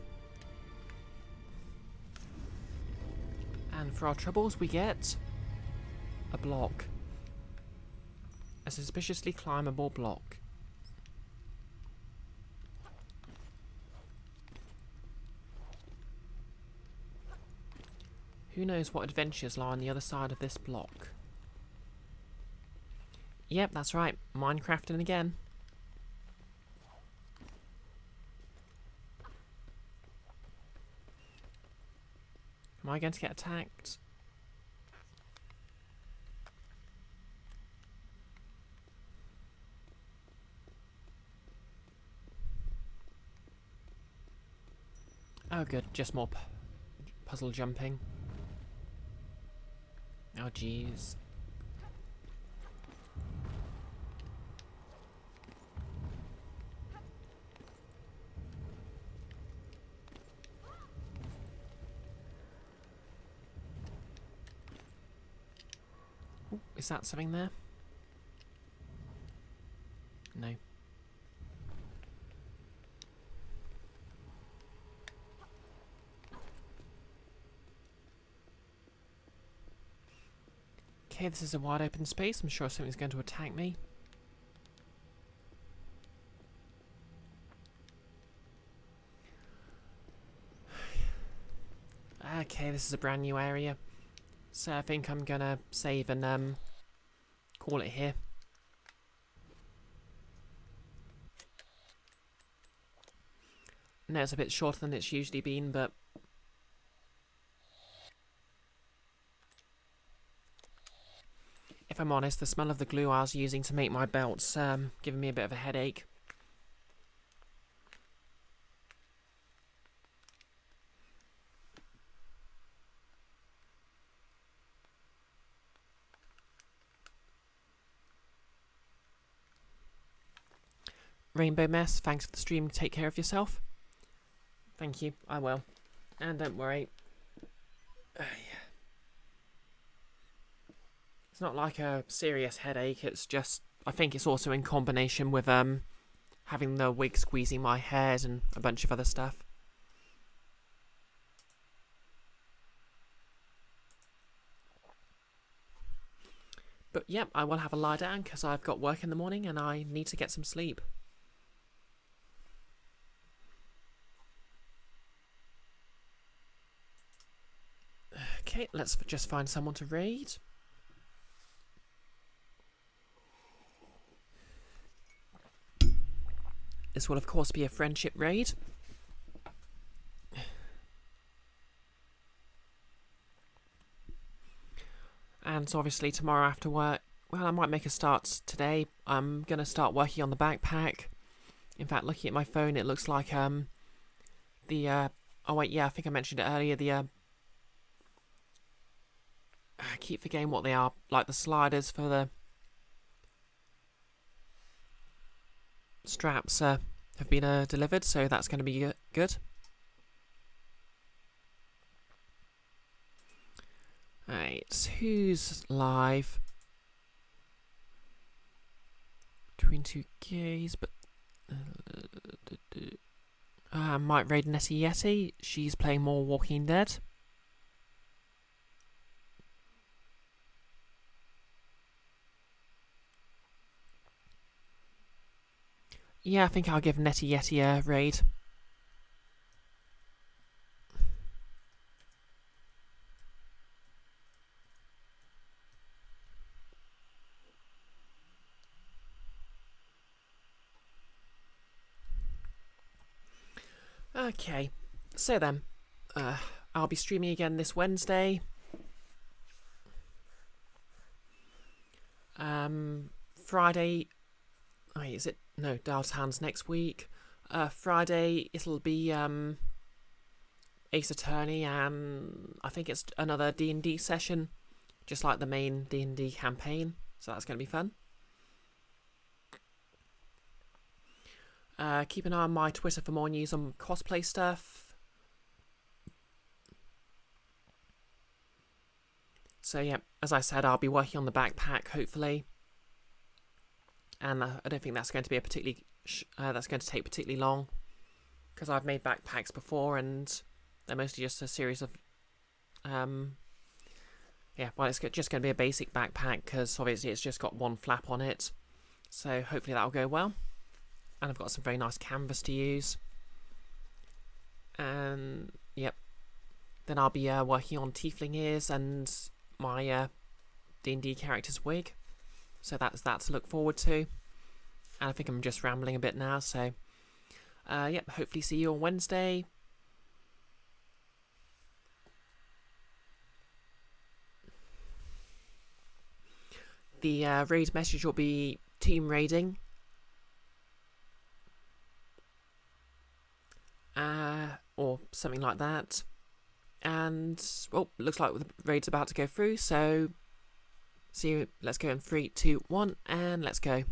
A: And for our troubles, we get a block. A suspiciously climbable block. Who knows what adventures lie on the other side of this block? Yep, that's right. Minecrafting again. Am I going to get attacked? Oh good, just more puzzle jumping. Oh jeez. Ooh, is that something there? No. Okay, this is a wide open space. I'm sure something's going to attack me. Okay, this is a brand new area. So I think I'm gonna save and call it here. No, it's a bit shorter than it's usually been, but if I'm honest, the smell of the glue I was using to make my belts giving me a bit of a headache. Rainbow Mess, thanks for the stream. Take care of yourself. Thank you, I will. And don't worry. It's not like a serious headache, it's just, I think it's also in combination with having the wig squeezing my hairs and a bunch of other stuff. But yep, I will have a lie down because I've got work in the morning and I need to get some sleep. Okay, let's just find someone to raid. This will of course be a friendship raid. And so obviously tomorrow after work, well, I might make a start today. I'm going to start working on the backpack. In fact, looking at my phone, it looks like oh wait, yeah, I think I mentioned it earlier, I keep forgetting what they are, like the sliders for the straps have been delivered, so that's going to be good. Right, who's live? Between two gays, but might raid Nettie Yeti. She's playing more Walking Dead. Yeah, I think I'll give Nettie Yeti a raid. Okay, so then, I'll be streaming again this Wednesday. Friday, is it? No, Dark Hands next week. Friday, it'll be Ace Attorney, and I think it's another D&D session, just like the main D&D campaign. So that's going to be fun. Keep an eye on my Twitter for more news on cosplay stuff. So yeah, as I said, I'll be working on the backpack hopefully, and I don't think that's going to be a particularly that's going to take particularly long, because I've made backpacks before and they're mostly just a series of it's just going to be a basic backpack because obviously it's just got one flap on it. So hopefully that'll go well. And I've got some very nice canvas to use. And yep, then I'll be working on tiefling ears and my D&D character's wig. So that's that to look forward to. And I think I'm just rambling a bit now. So yep, hopefully see you on Wednesday. The raid message will be team raiding. Or something like that. And, well, looks like the raid's about to go through, so see you. Let's go in 3, 2, 1, and let's go.